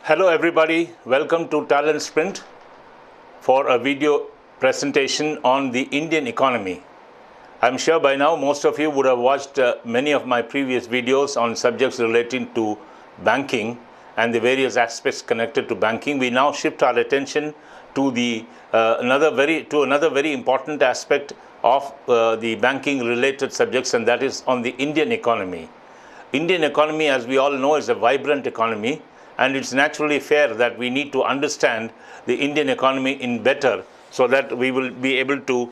Hello everybody, welcome to TalentSprint for a video presentation on the Indian economy. I'm sure by now most of you would have watched many of my previous videos on subjects relating to banking and the various aspects connected to banking. We now shift our attention to another very important aspect of the banking related subjects, and that is on the Indian economy. Indian economy, as we all know, is a vibrant economy, and it's naturally fair that we need to understand the Indian economy in better so that we will be able to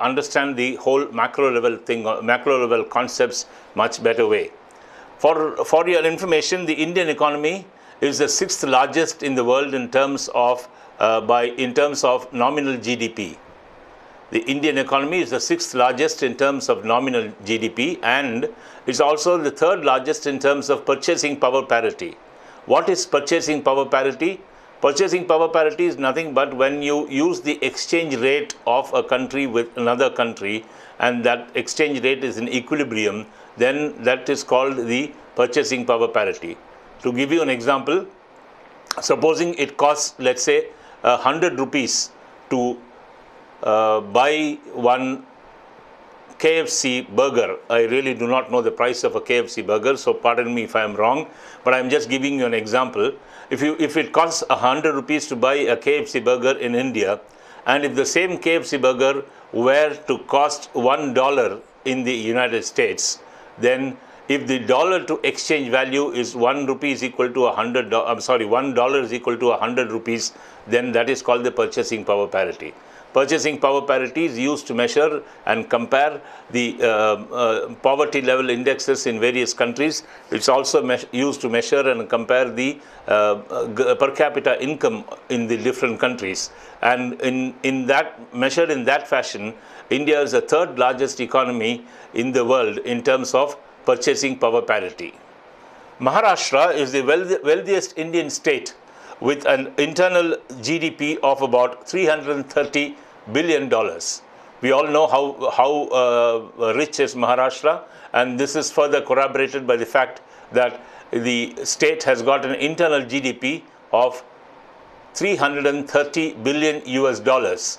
understand the whole macro level concepts much better way. For your information, the Indian economy is the sixth largest in the world in terms of nominal GDP. The Indian economy is the sixth largest in terms of nominal GDP, and it's also the third largest in terms of purchasing power parity. What is purchasing power parity? Purchasing power parity is nothing but when you use the exchange rate of a country with another country and that exchange rate is in equilibrium, then that is called the purchasing power parity. To give you an example, supposing it costs, let's say, 100 rupees to buy one KFC burger. I really do not know the price of a KFC burger, so pardon me if I am wrong, but I am just giving you an example. If it costs 100 rupees to buy a KFC burger in India, and if the same KFC burger were to cost $1 in the United States, then if the dollar to exchange value is $1 is equal to $100 is equal to 100 rupees, then that is called the purchasing power parity. Purchasing power parity is used to measure and compare the poverty level indexes in various countries. It's also used to measure and compare the per capita income in the different countries. And in that fashion, India is the third largest economy in the world in terms of purchasing power parity. Maharashtra is the wealthiest Indian state with an internal GDP of about $330 billion. We all know how rich is Maharashtra, and this is further corroborated by the fact that the state has got an internal GDP of $330 billion US.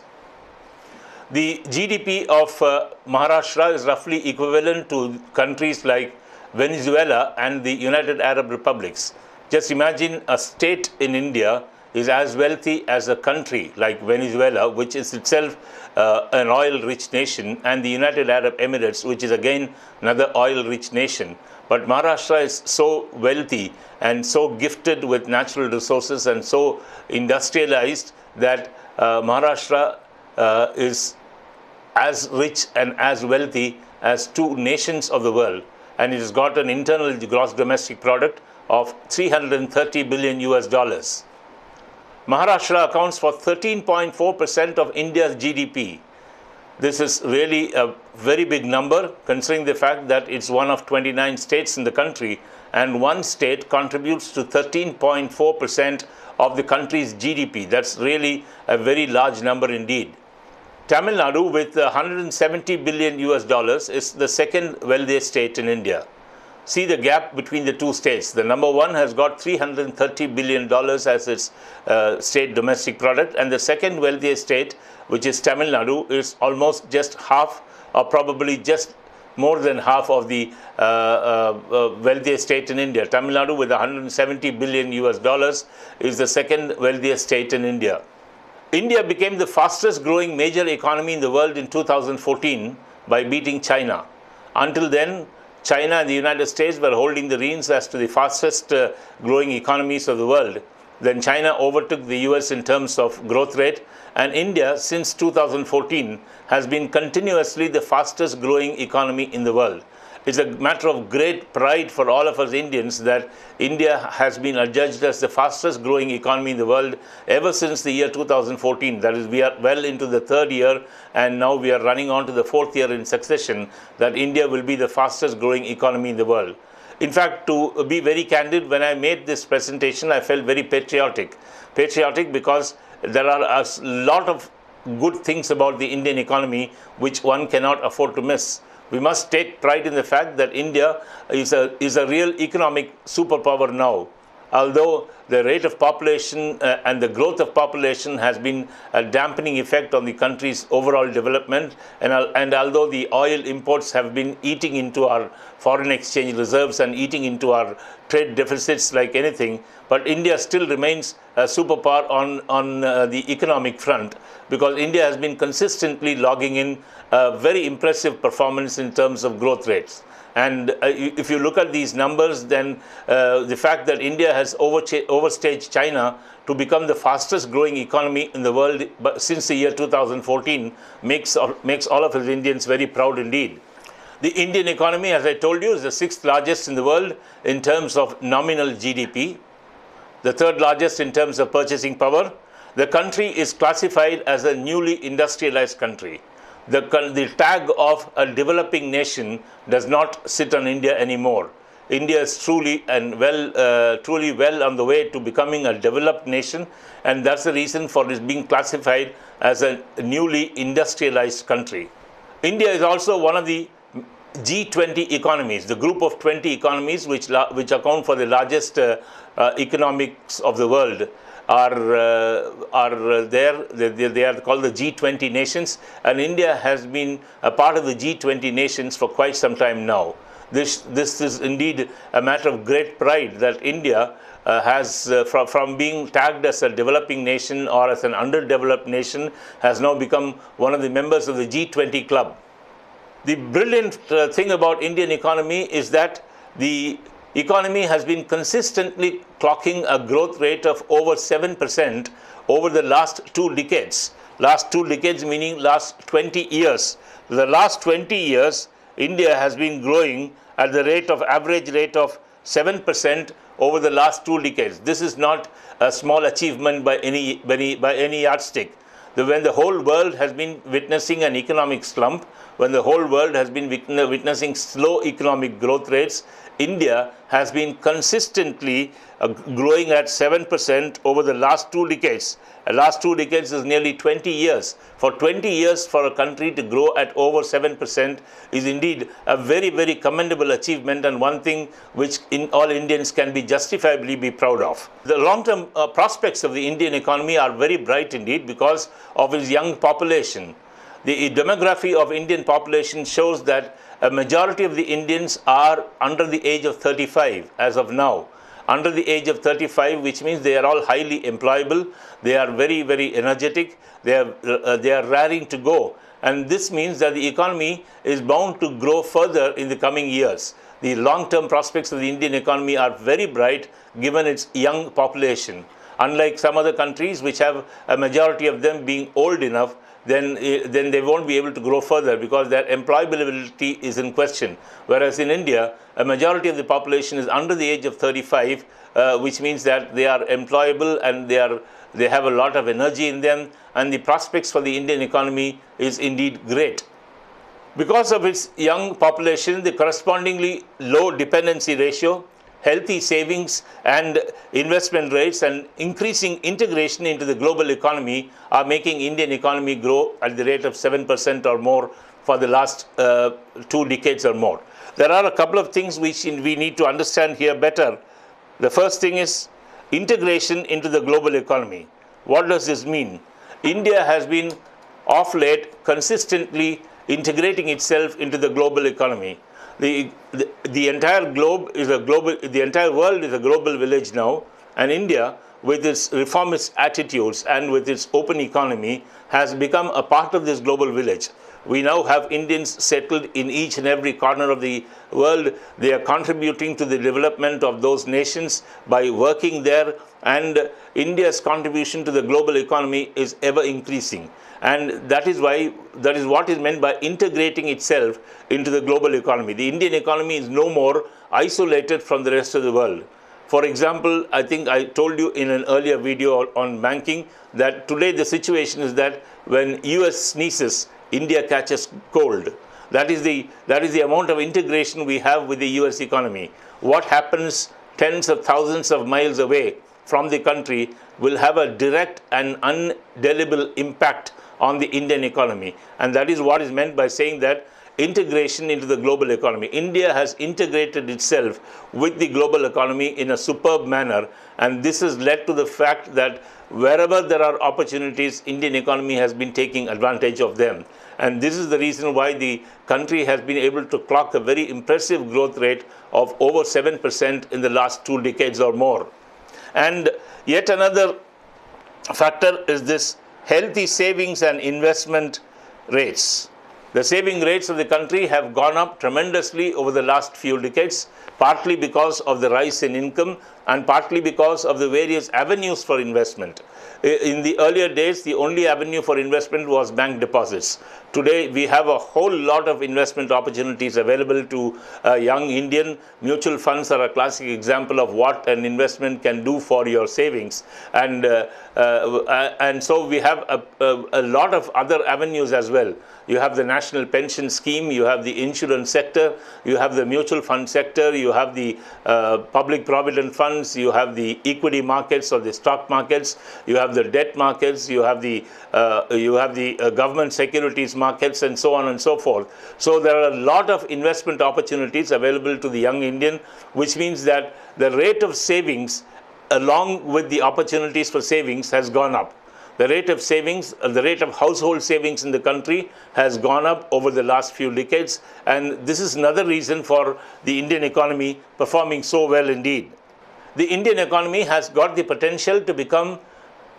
The GDP of Maharashtra is roughly equivalent to countries like Venezuela and the United Arab Republics. Just imagine a state in India is as wealthy as a country like Venezuela, which is itself an oil-rich nation, and the United Arab Emirates, which is again another oil-rich nation. But Maharashtra is so wealthy and so gifted with natural resources and so industrialized that Maharashtra is as rich and as wealthy as two nations of the world, and it has got an internal gross domestic product of $330 billion US. Maharashtra accounts for 13.4% of India's GDP. This is really a very big number considering the fact that it's one of 29 states in the country, and one state contributes to 13.4% of the country's GDP. That's really a very large number indeed. Tamil Nadu, with $170 billion US, is the second wealthiest state in India. See the gap between the two states. The number one has got $330 billion as its state domestic product, and the second wealthiest state, which is Tamil Nadu, is almost just half, or probably just more than half of the wealthiest state in India. Tamil Nadu, with $170 billion US, is the second wealthiest state in India. India became the fastest growing major economy in the world in 2014 by beating China. Until then, China and the United States were holding the reins as to the fastest growing economies of the world. Then China overtook the US in terms of growth rate, and India since 2014 has been continuously the fastest growing economy in the world. It's a matter of great pride for all of us Indians that India has been adjudged as the fastest growing economy in the world ever since the year 2014. That is, we are well into the third year, and now we are running on to the fourth year in succession that India will be the fastest growing economy in the world. In fact, to be very candid, when I made this presentation, I felt very patriotic. Patriotic because there are a lot of good things about the Indian economy which one cannot afford to miss. We must take pride in the fact that India is a real economic superpower now. although the rate of population and the growth of population has been a dampening effect on the country's overall development, and although the oil imports have been eating into our foreign exchange reserves and eating into our trade deficits like anything, but India still remains a superpower on the economic front, because India has been consistently logging in a very impressive performance in terms of growth rates. And if you look at these numbers, then the fact that India has overstaged China to become the fastest growing economy in the world since the year 2014 makes all of us Indians very proud indeed. The Indian economy, as I told you, is the 6th largest in the world in terms of nominal GDP, the 3rd largest in terms of purchasing power. The country is classified as a newly industrialized country. The tag of a developing nation does not sit on India anymore. India is truly well on the way to becoming a developed nation, and that's the reason for it being classified as a newly industrialized country. India is also one of the G20 economies, the group of 20 economies which account for the largest economics of the world. Are there. They are called the G20 nations, and India has been a part of the G20 nations for quite some time now. This is indeed a matter of great pride that India has, from being tagged as a developing nation or as an underdeveloped nation, has now become one of the members of the G20 club. The brilliant thing about Indian economy is that the economy has been consistently clocking a growth rate of over 7% over the last 2 decades. Last 2 decades meaning last 20 years. The last 20 years, India has been growing at the average rate of 7% over the last 2 decades. This is not a small achievement by any yardstick. When the whole world has been witnessing an economic slump, when the whole world has been witnessing slow economic growth rates, India has been consistently growing at 7% over the last 2 decades. The last 2 decades is nearly 20 years. For 20 years, for a country to grow at over 7% is indeed a very, very commendable achievement, and one thing which all Indians can be justifiably be proud of. The long-term prospects of the Indian economy are very bright indeed because of its young population. The demography of Indian population shows that a majority of the Indians are under the age of 35 as of now. Under the age of 35, which means they are all highly employable, they are very, very energetic, they are raring to go. And this means that the economy is bound to grow further in the coming years. The long-term prospects of the Indian economy are very bright given its young population. Unlike some other countries which have a majority of them being old enough, then they won't be able to grow further because their employability is in question. Whereas in India, a majority of the population is under the age of 35, which means that they are employable and they have a lot of energy in them, and the prospects for the Indian economy is indeed great. Because of its young population, the correspondingly low dependency ratio, healthy savings and investment rates, and increasing integration into the global economy are making Indian economy grow at the rate of 7% or more for the last 2 decades or more. There are a couple of things which we need to understand here better. The first thing is integration into the global economy. What does this mean? India has been of late consistently integrating itself into the global economy. The entire world is a global village now, and India, with its reformist attitudes and with its open economy, has become a part of this global village. We now have Indians settled in each and every corner of the world. They are contributing to the development of those nations by working there, and India's contribution to the global economy is ever increasing. And that is what is meant by integrating itself into the global economy. The Indian economy is no more isolated from the rest of the world. For example, I think I told you in an earlier video on banking that today the situation is that when US sneezes, India catches cold. That is the amount of integration we have with the US economy. What happens tens of thousands of miles away from the country will have a direct and indelible impact on the Indian economy. And that is what is meant by saying that integration into the global economy. India has integrated itself with the global economy in a superb manner, and this has led to the fact that wherever there are opportunities, Indian economy has been taking advantage of them. And this is the reason why the country has been able to clock a very impressive growth rate of over 7% in the last 2 decades or more. And yet another factor is this healthy savings and investment rates. The saving rates of the country have gone up tremendously over the last few decades, partly because of the rise in income and partly because of the various avenues for investment. In the earlier days, the only avenue for investment was bank deposits. Today, we have a whole lot of investment opportunities available to a young Indian. Mutual funds are a classic example of what an investment can do for your savings. And so we have a lot of other avenues as well. You have the national pension scheme, you have the insurance sector, you have the mutual fund sector, you have the public provident funds, you have the equity markets or the stock markets, you have the debt markets, you have the government securities markets, and so on and so forth. So there are a lot of investment opportunities available to the young Indian, which means that the rate of savings along with the opportunities for savings has gone up. The rate of savings, the rate of household savings in the country has gone up over the last few decades, and this is another reason for the Indian economy performing so well indeed. The Indian economy has got the potential to become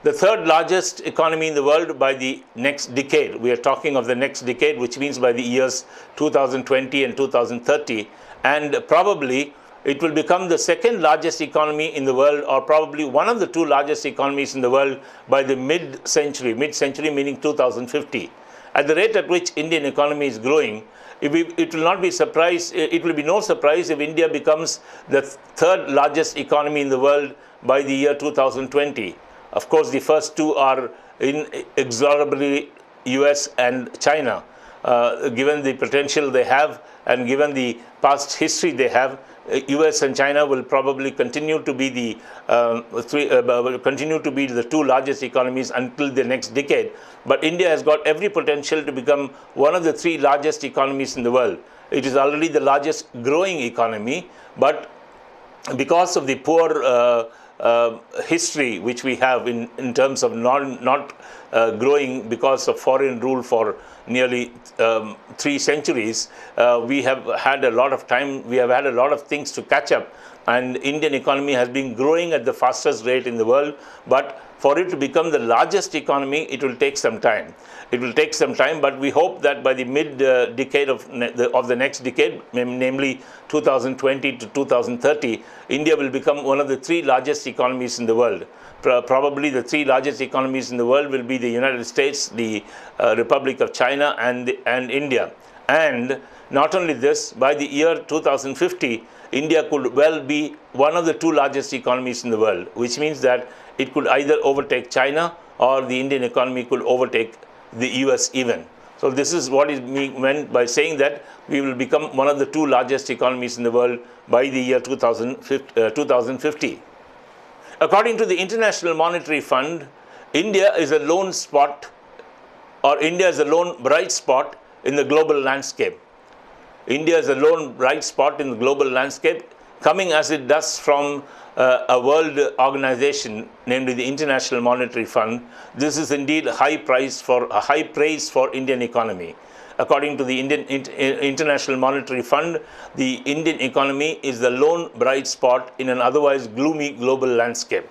the third largest economy in the world by the next decade. We are talking of the next decade, which means by the years 2020 and 2030, and probably it will become the second largest economy in the world, or probably one of the 2 largest economies in the world by the mid-century meaning 2050. At the rate at which Indian economy is growing, it will be no surprise if India becomes the third largest economy in the world by the year 2020. Of course, the first 2 are inexorably US and China. Given the potential they have and given the past history they have, US and China will probably continue to be the 2 largest economies until the next decade. But India has got every potential to become one of the 3 largest economies in the world. It is already the largest growing economy, but because of the poor history which we have in terms of not growing because of foreign rule for nearly 3 centuries, we have had a lot of time, we have had a lot of things to catch up, and Indian economy has been growing at the fastest rate in the world. But for it to become the largest economy, it will take some time. It will take some time, but we hope that by the mid-decade of the next decade, namely 2020 to 2030, India will become one of the 3 largest economies in the world. Probably the 3 largest economies in the world will be the United States, the Republic of China, and India. And not only this, by the year 2050, India could well be one of the 2 largest economies in the world, which means that it could either overtake China or the Indian economy could overtake the US even. So this is what is meant by saying that we will become one of the 2 largest economies in the world by the year 2050. According to the International Monetary Fund, India is a lone bright spot in the global landscape. India is a lone bright spot in the global landscape, coming as it does from a world organization, namely the International Monetary Fund. This is indeed a high praise for Indian economy. According to the International Monetary Fund, the Indian economy is the lone bright spot in an otherwise gloomy global landscape.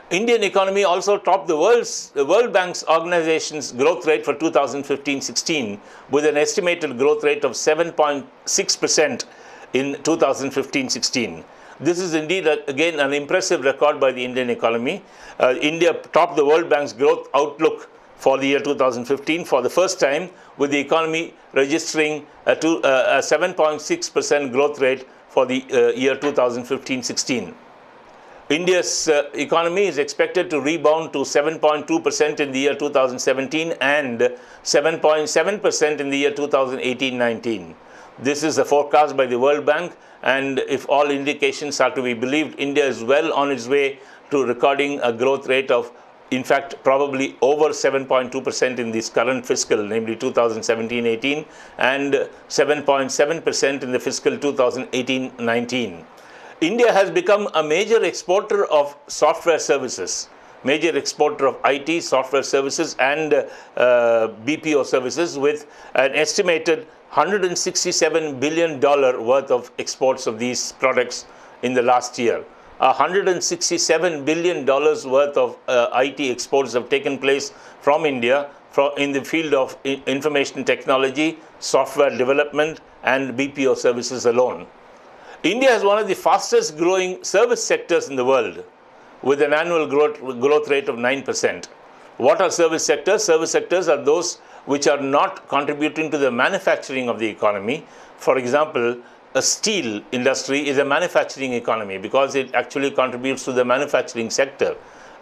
Indian economy also topped the World Bank's organization's growth rate for 2015-16 with an estimated growth rate of 7.6% in 2015-16. This is indeed, again, an impressive record by the Indian economy. India topped the World Bank's growth outlook for the year 2015 for the first time, with the economy registering a 7.6% growth rate for the year 2015-16. India's economy is expected to rebound to 7.2% in the year 2017 and 7.7% in the year 2018-19. This is a forecast by the World Bank, and if all indications are to be believed, India is well on its way to recording a growth rate of in fact, probably over 7.2% in this current fiscal, namely 2017-18, and 7.7% in the fiscal 2018-19. India has become a major exporter of software services, major exporter of IT, software services, and BPO services, with an estimated $167 billion worth of exports of these products in the last year. $167 billion worth of IT exports have taken place from India in the field of information technology, software development, and BPO services alone. India is one of the fastest growing service sectors in the world, with an annual growth rate of 9%. What are service sectors? Service sectors are those which are not contributing to the manufacturing of the economy. For example, a steel industry is a manufacturing economy because it actually contributes to the manufacturing sector.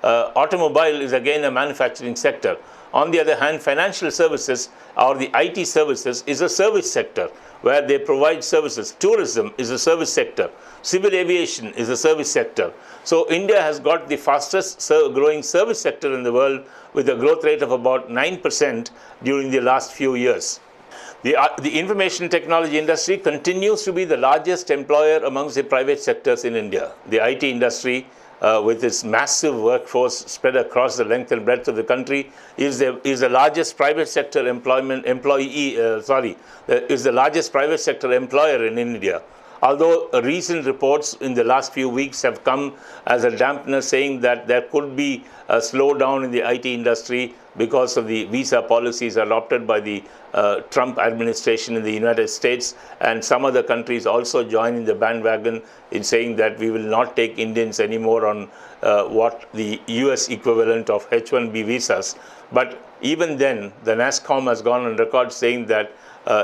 Automobile is again a manufacturing sector. On the other hand, financial services or the IT services is a service sector where they provide services. Tourism is a service sector. Civil aviation is a service sector. So India has got the fastest growing service sector in the world, with a growth rate of about 9% during the last few years. The information technology industry continues to be the largest employer amongst the private sectors in India. The IT industry, with its massive workforce spread across the length and breadth of the country, is the largest private sector largest private sector employer in India. Although recent reports in the last few weeks have come as a dampener, saying that there could be a slowdown in the IT industry because of the visa policies adopted by the Trump administration in the United States, and some other countries also joining the bandwagon in saying that we will not take Indians anymore on what the US equivalent of H-1B visas. But even then, the NASSCOM has gone on record saying that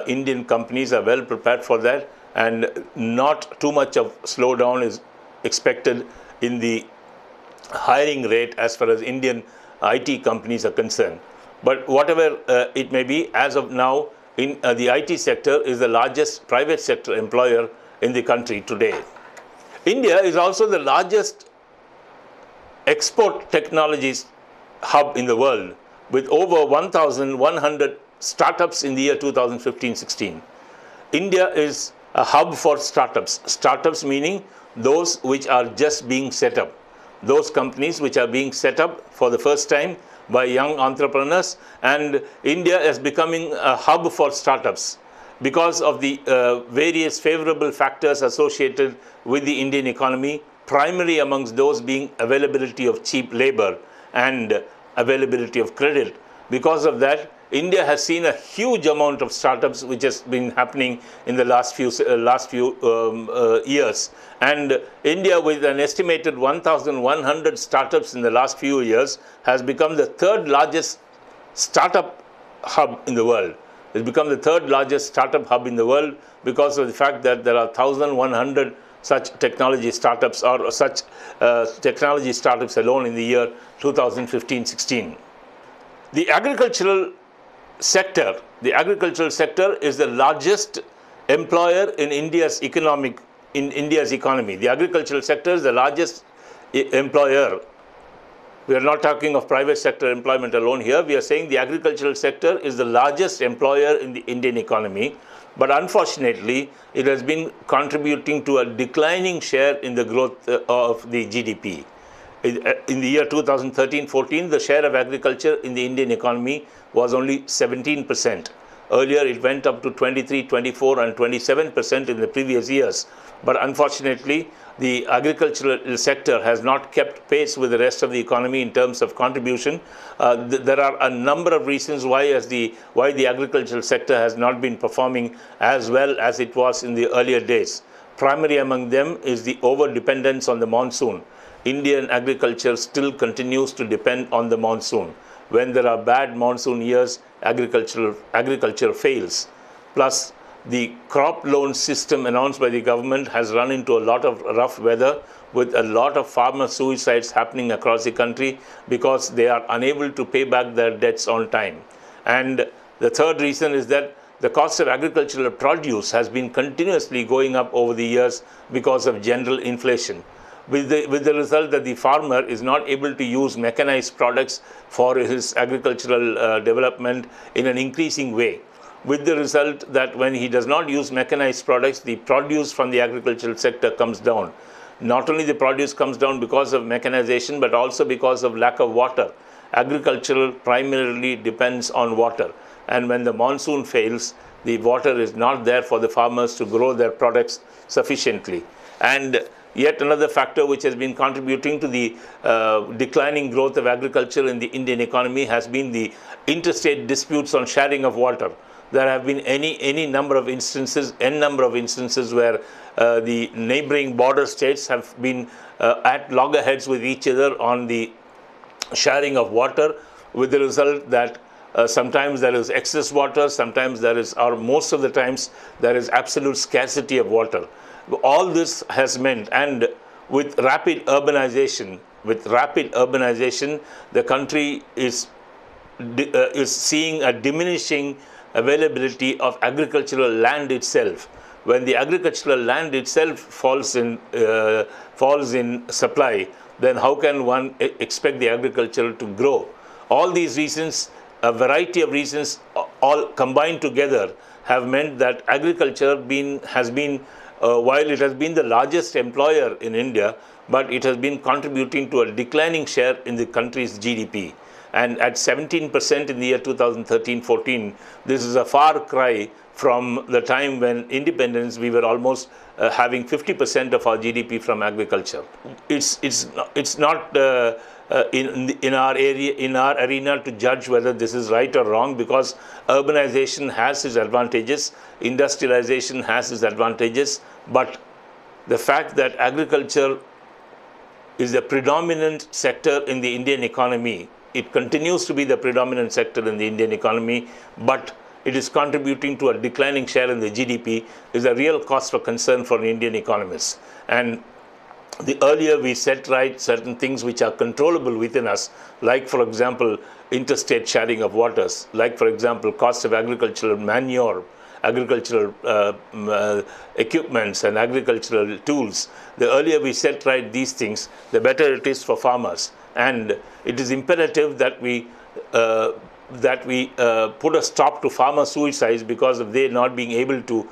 Indian companies are well prepared for that, and not too much of slowdown is expected in the hiring rate as far as Indian IT companies are concerned. But whatever it may be, as of now, the IT sector is the largest private sector employer in the country today. India is also the largest export technologies hub in the world, with over 1,100 startups in the year 2015-16. India is a hub for startups. Startups meaning those which are just being set up. Those companies which are being set up for the first time by young entrepreneurs, and India is becoming a hub for startups because of the various favorable factors associated with the Indian economy, primarily amongst those being availability of cheap labor and availability of credit. Because of that, India has seen a huge amount of startups which has been happening in the last few years. And India, with an estimated 1,100 startups in the last few years, has become the third largest startup hub in the world. It's become the third largest startup hub in the world because of the fact that there are 1,100 such technology startups, or such technology startups alone in the year 2015-16. The agricultural sector is the largest employer in India's economy. The agricultural sector is the largest employer. We are not talking of private sector employment alone here. We are saying the agricultural sector is the largest employer in the Indian economy. But unfortunately, it has been contributing to a declining share in the growth of the GDP. In the year 2013-14, the share of agriculture in the Indian economy was only 17%. Earlier, it went up to 23, 24, and 27% in the previous years. But unfortunately, the agricultural sector has not kept pace with the rest of the economy in terms of contribution. There are a number of reasons why the agricultural sector has not been performing as well as it was in the earlier days. Primary among them is the over-dependence on the monsoon. Indian agriculture still continues to depend on the monsoon. When there are bad monsoon years, agriculture fails. Plus, the crop loan system announced by the government has run into a lot of rough weather, with a lot of farmer suicides happening across the country because they are unable to pay back their debts on time. And the third reason is that the cost of agricultural produce has been continuously going up over the years because of general inflation. with the result that the farmer is not able to use mechanized products for his agricultural development in an increasing way, with the result that when he does not use mechanized products, the produce from the agricultural sector comes down. Not only the produce comes down because of mechanization, but also because of lack of water. Agriculture primarily depends on water, and when the monsoon fails, the water is not there for the farmers to grow their products sufficiently. And yet another factor which has been contributing to the declining growth of agriculture in the Indian economy has been the interstate disputes on sharing of water. There have been n number of instances where the neighboring border states have been at loggerheads with each other on the sharing of water, with the result that sometimes there is excess water, sometimes there is, or most of the times, there is absolute scarcity of water. All this has meant, and with rapid urbanization, the country is seeing a diminishing availability of agricultural land itself. When the agricultural land itself falls in supply, then how can one expect the agriculture to grow? All these reasons, a variety of reasons, all combined together, have meant that agriculture has been, while it has been the largest employer in India, but it has been contributing to a declining share in the country's GDP. And at 17% in the year 2013-14, this is a far cry from the time when independence we were almost having 50% of our GDP from agriculture. It's not in our arena to judge whether this is right or wrong, because urbanization has its advantages, industrialization has its advantages, but the fact that agriculture is the predominant sector in the Indian economy, it continues to be the predominant sector in the Indian economy, but it is contributing to a declining share in the GDP, is a real cause for concern for Indian economists. And the earlier we set right certain things which are controllable within us, like for example, interstate sharing of waters, like for example, cost of agricultural manure, agricultural equipments and agricultural tools. The earlier we set right these things, the better it is for farmers. And it is imperative that we put a stop to farmer suicides because of they not being able to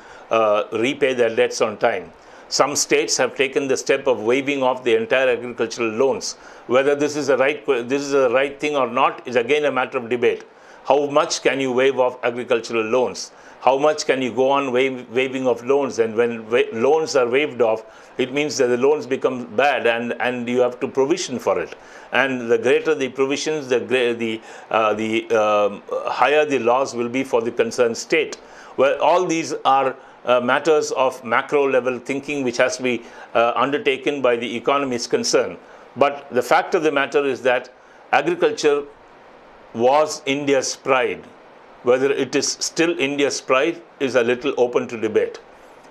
repay their debts on time. Some states have taken the step of waiving off the entire agricultural loans. Whether this is the right thing or not is again a matter of debate. How much can you waive off agricultural loans? How much can you go on waiving of loans? And when loans are waived off, it means that the loans become bad, and you have to provision for it. And the greater the provisions, the higher the loss will be for the concerned state. Well, all these are matters of macro level thinking which has to be undertaken by the economists concerned. But the fact of the matter is that agriculture was India's pride. Whether it is still India's pride is a little open to debate.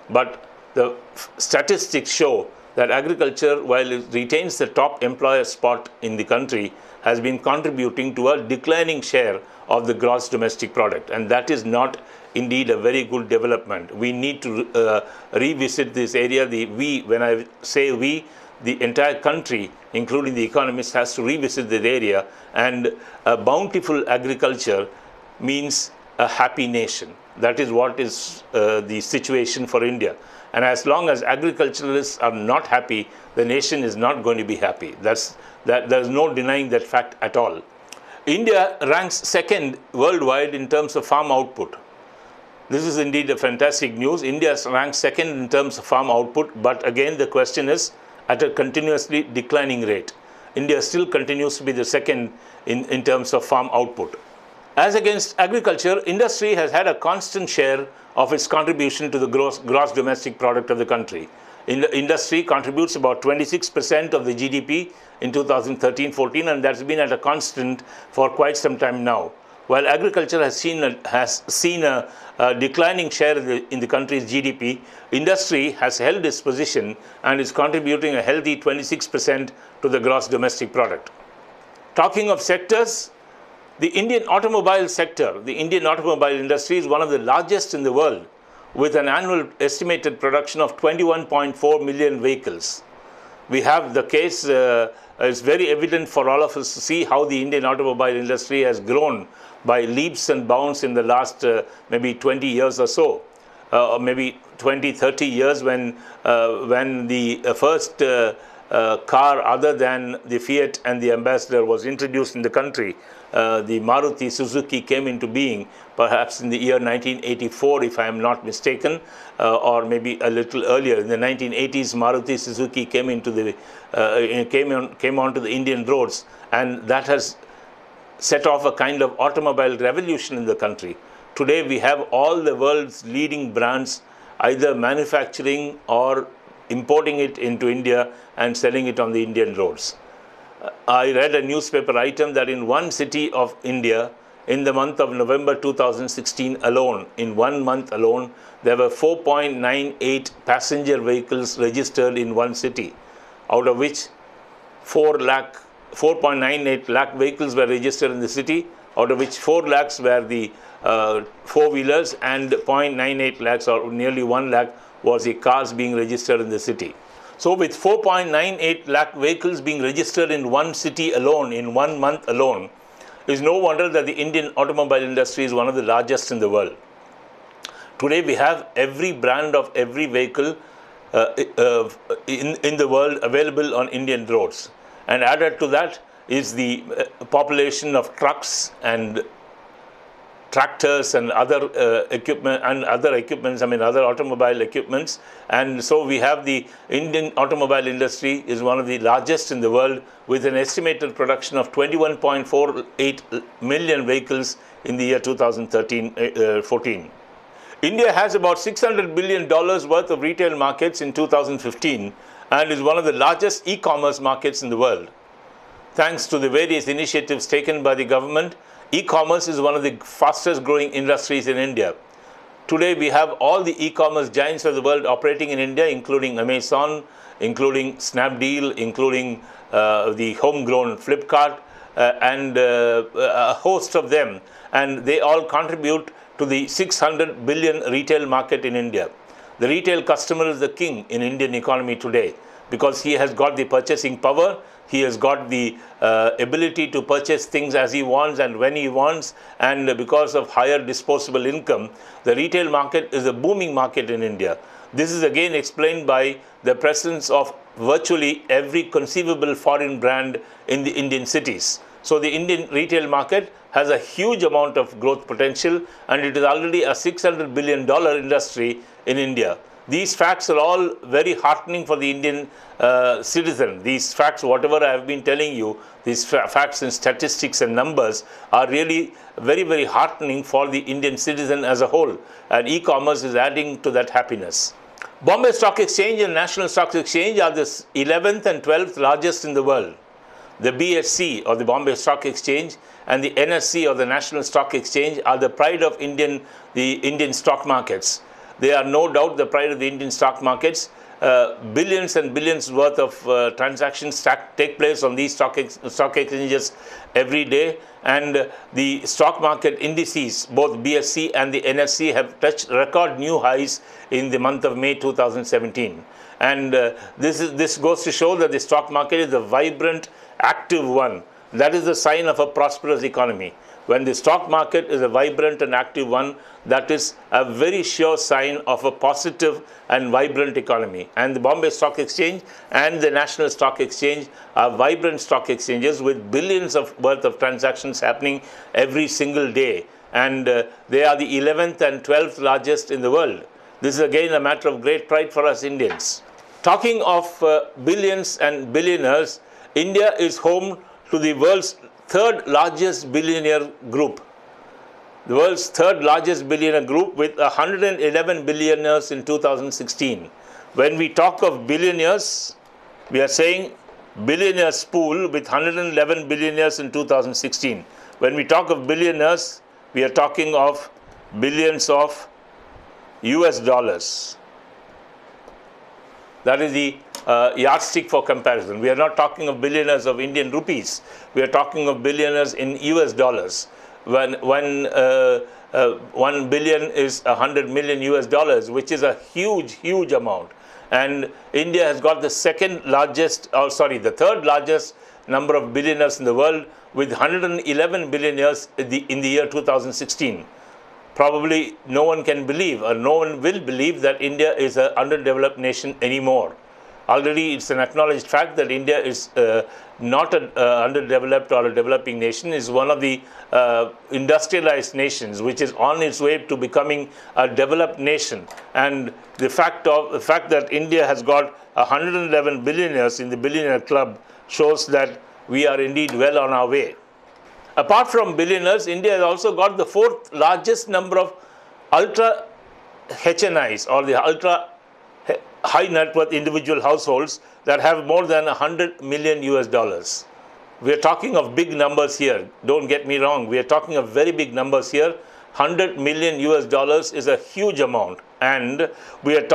But the statistics show that agriculture, while it retains the top employer spot in the country, has been contributing to a declining share of the gross domestic product. And that is not indeed a very good development. We need to revisit this area. When I say we, the entire country, including the economists, has to revisit this area. And a bountiful agriculture means a happy nation. That is what is the situation for India. And as long as agriculturalists are not happy, the nation is not going to be happy. There is no denying that fact at all. India ranks second worldwide in terms of farm output. This is indeed a fantastic news. India ranks second in terms of farm output, but again the question is at a continuously declining rate. India still continues to be the second in terms of farm output. As against agriculture, industry has had a constant share of its contribution to the gross domestic product of the country. Industry contributes about 26% of the GDP in 2013-14, and that's been at a constant for quite some time now. While agriculture has seen a declining share in the country's GDP, industry has held its position and is contributing a healthy 26% to the gross domestic product. Talking of sectors, the Indian automobile sector, the Indian automobile industry is one of the largest in the world, with an annual estimated production of 21.4 million vehicles. we have the case, it's very evident for all of us to see how the Indian automobile industry has grown by leaps and bounds in the last maybe 20 years or so, or maybe 20, 30 years when the first car other than the Fiat and the Ambassador was introduced in the country. The Maruti Suzuki came into being perhaps in the year 1984, if I am not mistaken, or maybe a little earlier. In the 1980s, Maruti Suzuki came onto the Indian roads, and that has set off a kind of automobile revolution in the country. Today, we have all the world's leading brands either manufacturing or importing it into India and selling it on the Indian roads. I read a newspaper item that in one city of India, in the month of November 2016 alone, in 1 month alone, there were 4.98 passenger vehicles registered in one city, out of which 4.98 lakh vehicles were registered in the city, out of which 4 lakhs were the four-wheelers, and 0.98 lakhs, or nearly 1 lakh, was the cars being registered in the city. So with 4.98 lakh vehicles being registered in one city alone, in 1 month alone, it is no wonder that the Indian automobile industry is one of the largest in the world. Today we have every brand of every vehicle in the world available on Indian roads. And added to that is the population of trucks and tractors and other other automobile equipments. And so we have the Indian automobile industry is one of the largest in the world, with an estimated production of 21.48 million vehicles in the year 2013-14. India has about $600 billion worth of retail markets in 2015 and is one of the largest e-commerce markets in the world. Thanks to the various initiatives taken by the government, e-commerce is one of the fastest growing industries in India. Today we have all the e-commerce giants of the world operating in India, including Amazon, including Snapdeal, including the homegrown Flipkart, and a host of them. And they all contribute to the 600 billion retail market in India. The retail customer is the king in Indian economy today, because he has got the purchasing power, he has got the ability to purchase things as he wants and when he wants, and because of higher disposable income, the retail market is a booming market in India. This is again explained by the presence of virtually every conceivable foreign brand in the Indian cities. So the Indian retail market has a huge amount of growth potential, and it is already a $600 billion industry in India. These facts are all very heartening for the Indian citizen. These facts, whatever I have been telling you, these facts and statistics and numbers are really very, very heartening for the Indian citizen as a whole. And e-commerce is adding to that happiness. Bombay Stock Exchange and National Stock Exchange are the 11th and 12th largest in the world. The BSE, or the Bombay Stock Exchange, and the NSE, or the National Stock Exchange, are the pride of the Indian stock markets. They are no doubt the pride of the Indian stock markets. Billions and billions worth of transactions take place on these stock exchanges every day, and the stock market indices, both BSE and the NSE, have touched record new highs in the month of May 2017. And this goes to show that the stock market is a vibrant, active one. That is the sign of a prosperous economy. When the stock market is a vibrant and active one, that is a very sure sign of a positive and vibrant economy. And the Bombay Stock Exchange and the National Stock Exchange are vibrant stock exchanges with billions worth of transactions happening every single day. And they are the 11th and 12th largest in the world. This is again a matter of great pride for us Indians. Talking of billions and billionaires, India is home to the world's third largest billionaire group. The world's third largest billionaire group, with 111 billionaires in 2016. When we talk of billionaires, we are saying billionaires pool with 111 billionaires in 2016. When we talk of billionaires, we are talking of billions of US dollars. That is the yardstick for comparison. We are not talking of billionaires of Indian rupees. We are talking of billionaires in US dollars. When 1 billion is 100 million US dollars, which is a huge, huge amount. And India has got the the third largest number of billionaires in the world, with 111 billionaires in the year 2016. Probably no one can believe, or no one will believe, that India is an underdeveloped nation anymore. Already it's an acknowledged fact that India is not an underdeveloped or a developing nation. It's one of the industrialized nations which is on its way to becoming a developed nation. And the fact that India has got 111 billionaires in the billionaire club shows that we are indeed well on our way. Apart from billionaires, India has also got the fourth largest number of ultra HNIs, or the ultra high net worth individual households, that have more than 100 million US dollars. We are talking of big numbers here. Don't get me wrong. We are talking of very big numbers here. 100 million US dollars is a huge amount. And we are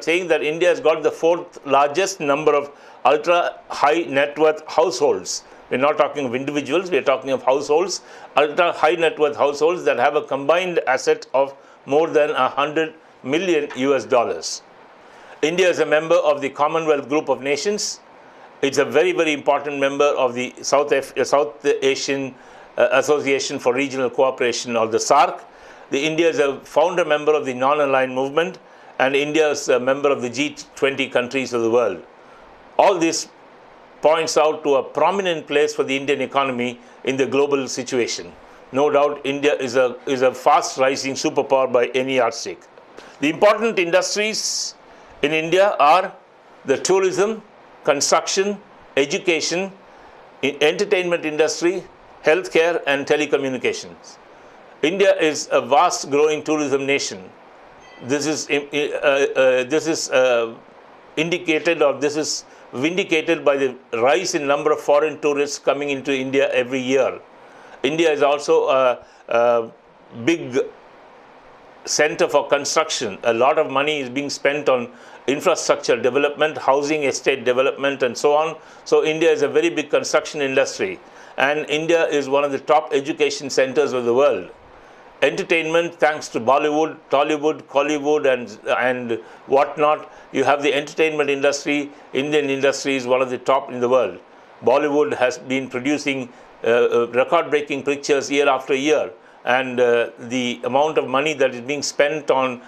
saying that India has got the fourth largest number of ultra high net worth households. We're not talking of individuals. We're talking of households, ultra high net worth households that have a combined asset of more than 100 million US dollars. India is a member of the Commonwealth Group of Nations. It's a very, very important member of the South Asian Association for Regional Cooperation, or the SAARC. India is a founder member of the Non-Aligned Movement, and India is a member of the G20 countries of the world. All this points out to a prominent place for the Indian economy in the global situation. No doubt India is a fast rising superpower by any yardstick. The important industries in India are the tourism, construction, education, entertainment industry, healthcare, and telecommunications. India is a vast growing tourism nation. This is vindicated by the rise in number of foreign tourists coming into India every year. India is also a big center for construction. A lot of money is being spent on infrastructure development, housing estate development, and so on. So India is a very big construction industry, and India is one of the top education centers of the world. Entertainment, thanks to Bollywood, Tollywood, Collywood, and whatnot, you have the entertainment industry. Indian industry is one of the top in the world. Bollywood has been producing record-breaking pictures year after year, and the amount of money that is being spent on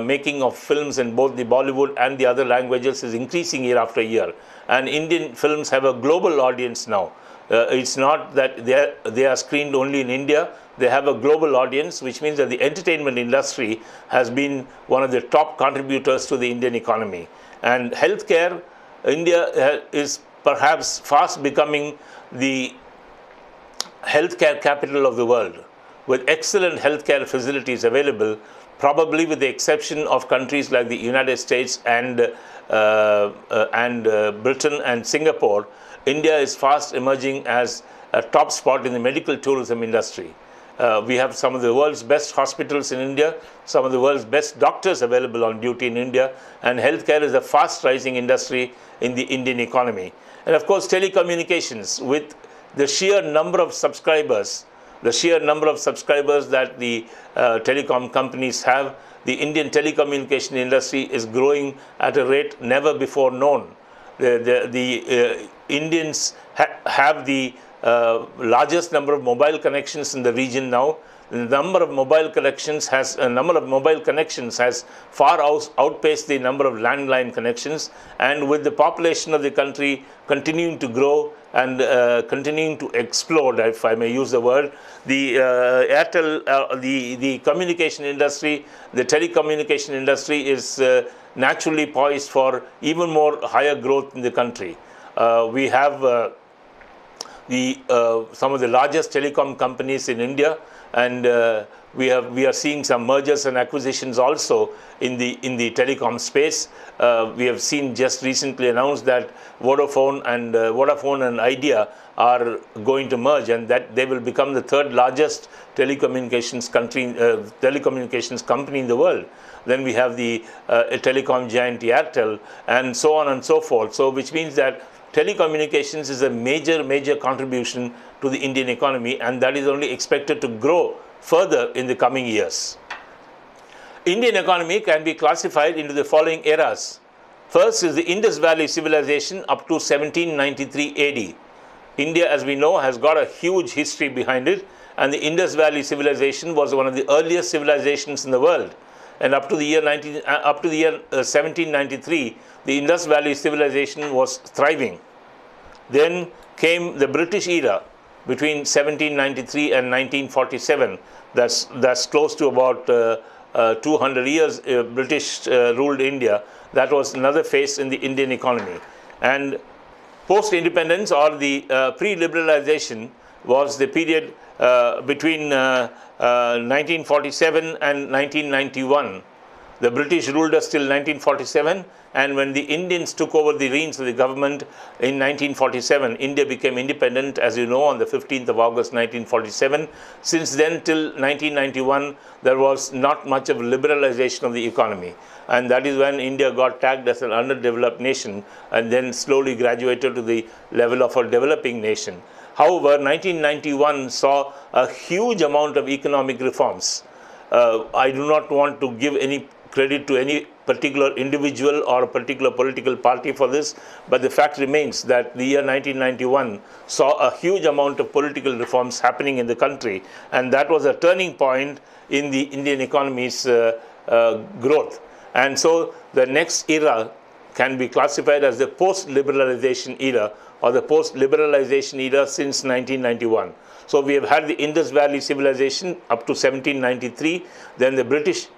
making of films in both the Bollywood and the other languages is increasing year after year. And Indian films have a global audience now. It's not that they are screened only in India. They have a global audience, which means that the entertainment industry has been one of the top contributors to the Indian economy. And healthcare, India is perhaps fast becoming the healthcare capital of the world, with excellent healthcare facilities available, probably with the exception of countries like the United States and Britain and Singapore. India is fast emerging as a top spot in the medical tourism industry. We have some of the world's best hospitals in India, some of the world's best doctors available on duty in India, and healthcare is a fast rising industry in the Indian economy. And of course, telecommunications, with the sheer number of subscribers that the telecom companies have, the Indian telecommunication industry is growing at a rate never before known. The Indians have the largest number of mobile connections in the region now. The number of mobile connections has far outpaced the number of landline connections, and with the population of the country continuing to grow and continuing to explode, if I may use the word, the the communication industry, the telecommunication industry is naturally poised for even more higher growth in the country. We have some of the largest telecom companies in India, and we are seeing some mergers and acquisitions also in the telecom space. We have seen just recently announced that Vodafone and Idea are going to merge, and that they will become the third largest telecommunications company in the world. Then we have the telecom giant Airtel, and so on and so forth. So which means that telecommunications is a major contribution to the Indian economy, and that is only expected to grow further in the coming years. Indian economy can be classified into the following eras. First is the Indus Valley civilization up to 1793 AD. India, as we know, has got a huge history behind it, and the Indus Valley civilization was one of the earliest civilizations in the world. And up to the year 1793, the Indus Valley civilization was thriving. Then came the British era between 1793 and 1947. That's close to about 200 years. British ruled India. That was another phase in the Indian economy. And post-independence, or the pre-liberalization, was the period between 1947 and 1991. The British ruled us till 1947, and when the Indians took over the reins of the government in 1947, India became independent, as you know, on the 15th of August 1947. Since then till 1991, there was not much of liberalization of the economy, and that is when India got tagged as an underdeveloped nation and then slowly graduated to the level of a developing nation. However, 1991 saw a huge amount of economic reforms. I do not want to give any credit to any particular individual or a particular political party for this, but the fact remains that the year 1991 saw a huge amount of political reforms happening in the country, and that was a turning point in the Indian economy's growth. And so the next era can be classified as the post-liberalization era, or the post-liberalization era since 1991. So we have had the Indus Valley civilization up to 1793, then the British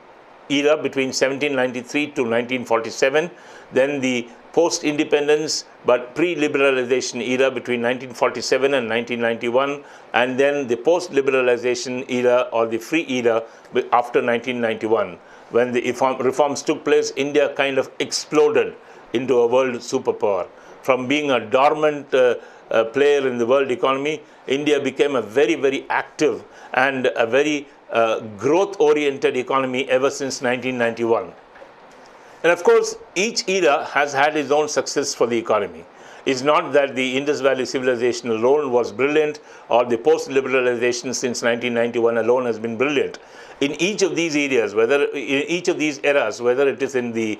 era between 1793 to 1947, then the post-independence but pre-liberalization era between 1947 and 1991, and then the post-liberalization era, or the free era, after 1991. When the reforms took place, India kind of exploded into a world superpower. From being a dormant player in the world economy, India became a very, very active and a very growth-oriented economy ever since 1991. And of course, each era has had its own success for the economy. It's not that the Indus Valley civilization alone was brilliant, or the post-liberalization since 1991 alone has been brilliant. In each of these areas, whether in each of these eras, whether it is in the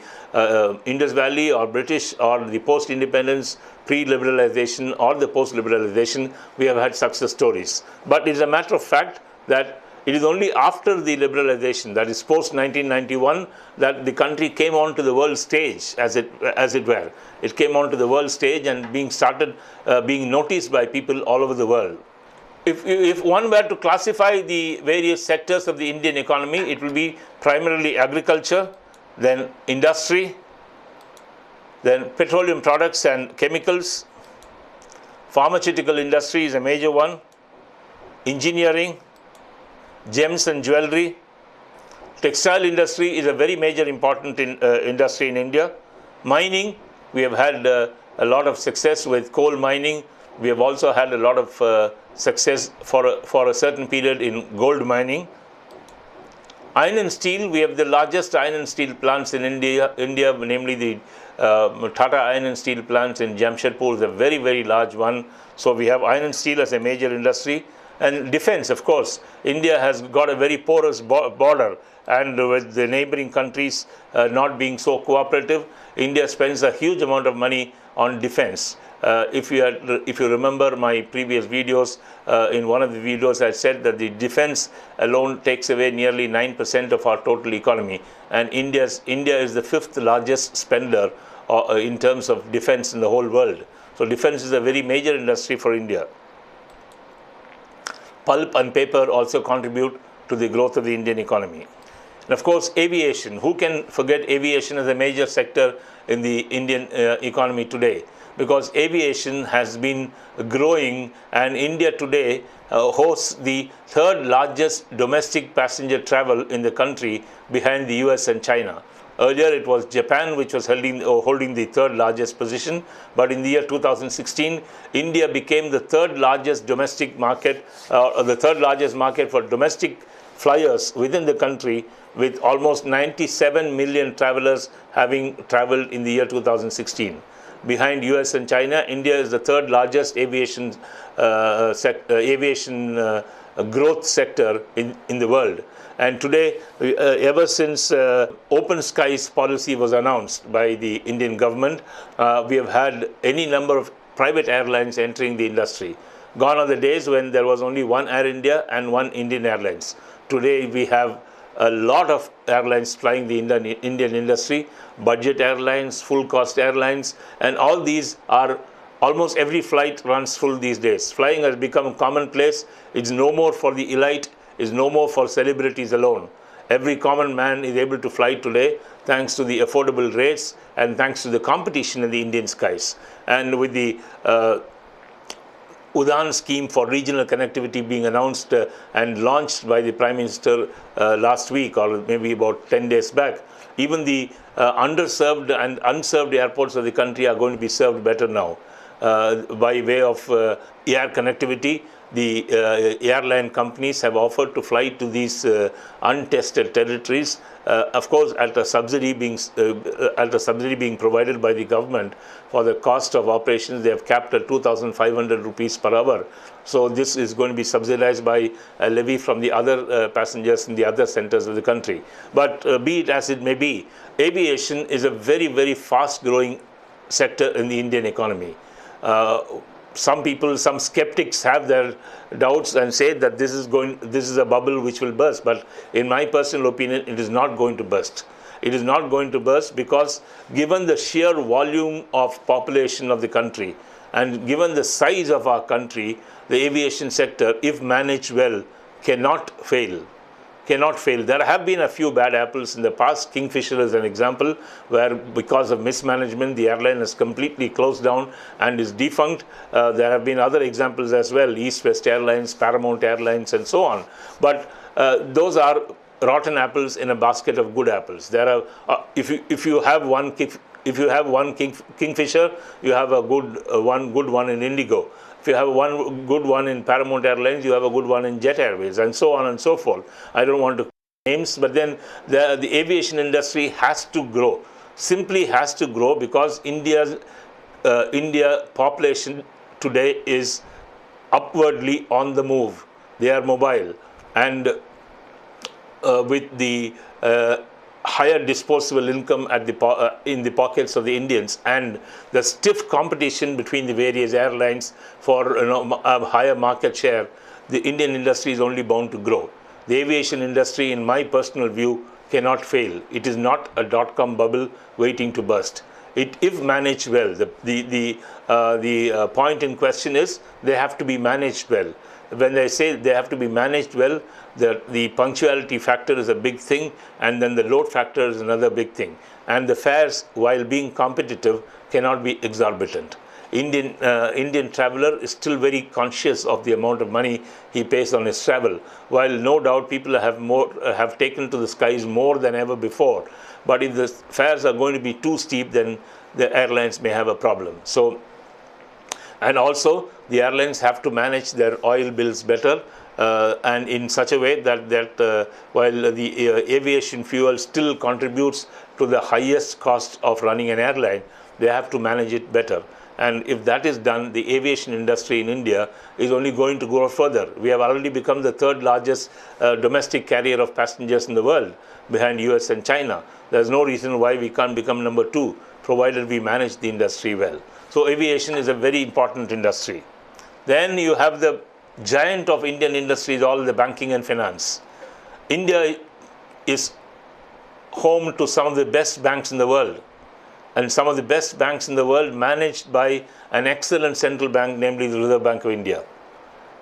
Indus Valley or British or the post-independence, pre-liberalization or the post-liberalization, we have had success stories. But it is a matter of fact that it is only after the liberalization, that is post-1991, that the country came onto the world stage, as it were. It came onto the world stage and being noticed by people all over the world. If one were to classify the various sectors of the Indian economy, it will be primarily agriculture, then industry, then petroleum products and chemicals, pharmaceutical industry is a major one, engineering, gems and jewelry, textile industry is a very major important industry in India. Mining, we have had a lot of success with coal mining. We have also had a lot of success for a certain period in gold mining. Iron and steel, we have the largest iron and steel plants in India, namely the Tata Iron and Steel plants in Jamshedpur is a very, very large one. So we have iron and steel as a major industry. And defense, of course, India has got a very porous border, and with the neighboring countries not being so cooperative, India spends a huge amount of money on defense. If you remember my previous videos, in one of the videos I said that the defense alone takes away nearly 9% of our total economy, and India is the 5th largest spender in terms of defense in the whole world. So defense is a very major industry for India. Pulp and paper also contribute to the growth of the Indian economy. And of course, aviation. Who can forget aviation as a major sector in the Indian economy today? Because aviation has been growing, and India today hosts the 3rd largest domestic passenger travel in the country, behind the US and China. Earlier it was Japan which was holding the 3rd largest position, but in the year 2016, India became the 3rd largest domestic market, the 3rd largest market for domestic flyers within the country, with almost 97 million travelers having traveled in the year 2016. Behind US and China, India is the 3rd largest aviation growth sector in the world. And today, ever since open skies policy was announced by the Indian government, we have had any number of private airlines entering the industry. Gone are the days when there was only one Air India and one Indian Airlines. Today, we have a lot of airlines flying the Indian industry, budget airlines, full cost airlines, and all these are almost every flight runs full these days. Flying has become commonplace. It's no more for the elite, it's no more for celebrities alone. Every common man is able to fly today thanks to the affordable rates and thanks to the competition in the Indian skies. And with the Udan scheme for regional connectivity being announced and launched by the Prime Minister last week, or maybe about 10 days back, even the underserved and unserved airports of the country are going to be served better now by way of air connectivity. The airline companies have offered to fly to these untested territories, of course, at a subsidy being provided by the government for the cost of operations. They have capped at 2,500 rupees per hour. So this is going to be subsidized by a levy from the other passengers in the other centers of the country. But be it as it may be, aviation is a very, very fast-growing sector in the Indian economy. Some skeptics have their doubts and say that this is a bubble which will burst. But in my personal opinion, it is not going to burst. It is not going to burst because given the sheer volume of population of the country and given the size of our country, the aviation sector, if managed well, cannot fail. There have been a few bad apples in the past. Kingfisher is an example where because of mismanagement, the airline has completely closed down and is defunct. There have been other examples as well, East West Airlines, Paramount Airlines, and so on. But those are rotten apples in a basket of good apples. There are, if you have one Kingfisher, you have a good one in Indigo. If you have one good one in Paramount Airlines, you have a good one in Jet Airways, and so on and so forth. I don't want to names, but then the aviation industry has to grow. Simply has to grow because India population today is upwardly on the move. They are mobile, and with the higher disposable income at in the pockets of the Indians and the stiff competition between the various airlines for a higher market share, the Indian industry is only bound to grow. The aviation industry, in my personal view, cannot fail. It is not a dot-com bubble waiting to burst. If managed well, the point in question is they have to be managed well. When they say they have to be managed well, the punctuality factor is a big thing, and then the load factor is another big thing. And the fares, while being competitive, cannot be exorbitant. Indian traveler is still very conscious of the amount of money he pays on his travel, while no doubt people have taken to the skies more than ever before. But if the fares are going to be too steep, then the airlines may have a problem. So, and also the airlines have to manage their oil bills better, and in such a way that while the aviation fuel still contributes to the highest cost of running an airline, they have to manage it better. And if that is done, the aviation industry in India is only going to grow further. We have already become the third largest domestic carrier of passengers in the world, behind US and China. There's no reason why we can't become number 2, provided we manage the industry well. So aviation is a very important industry. Then you have the giant of Indian industries, all the banking and finance. India is home to some of the best banks in the world, and some of the best banks in the world managed by an excellent central bank, namely the Reserve Bank of India.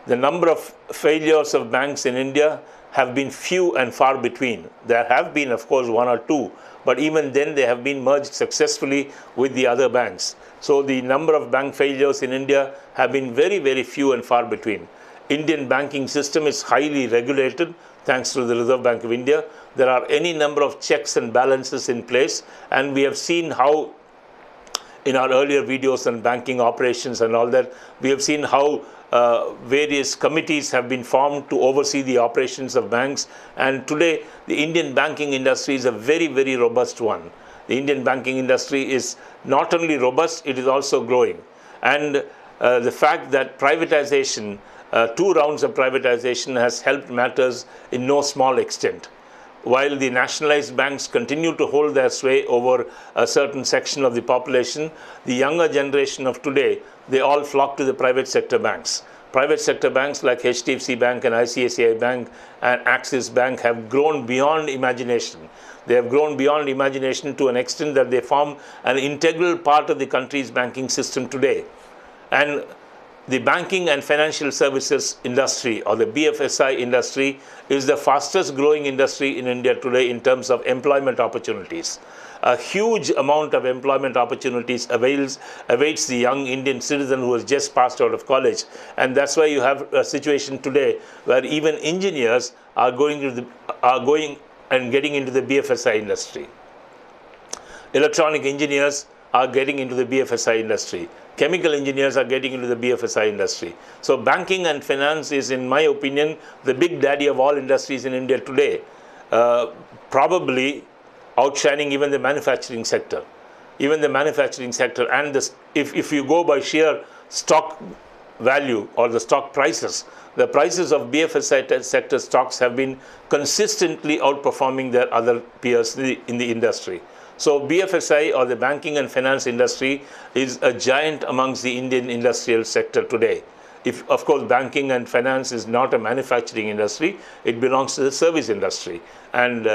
The number of failures of banks in India have been few and far between. There have been, of course, 1 or 2, but even then they have been merged successfully with the other banks. So the number of bank failures in India have been very, very few and far between. Indian banking system is highly regulated thanks to the Reserve Bank of India. There are any number of checks and balances in place, and we have seen how in our earlier videos on banking operations and all that, we have seen how various committees have been formed to oversee the operations of banks. And today, the Indian banking industry is a very, very robust one. The Indian banking industry is not only robust, it is also growing. And the fact that privatization 2 rounds of privatization has helped matters in no small extent. While the nationalized banks continue to hold their sway over a certain section of the population, the younger generation of today, they all flock to the private sector banks. Private sector banks like HDFC Bank and ICICI Bank and Axis Bank have grown beyond imagination. They have grown beyond imagination to an extent that they form an integral part of the country's banking system today. And the banking and financial services industry, or the BFSI industry, is the fastest growing industry in India today in terms of employment opportunities. A huge amount of employment opportunities awaits the young Indian citizen who has just passed out of college. And that's why you have a situation today where even engineers are going and getting into the BFSI industry. Electronic engineers are getting into the BFSI industry. Chemical engineers are getting into the BFSI industry. So banking and finance is, in my opinion, the big daddy of all industries in India today, probably outshining even the manufacturing sector. Even the manufacturing sector, and if you go by sheer stock value or the stock prices, the prices of BFSI sector stocks have been consistently outperforming their other peers in the industry. So BFSI, or the banking and finance industry, is a giant amongst the Indian industrial sector today. Of course, banking and finance is not a manufacturing industry, it belongs to the service industry. And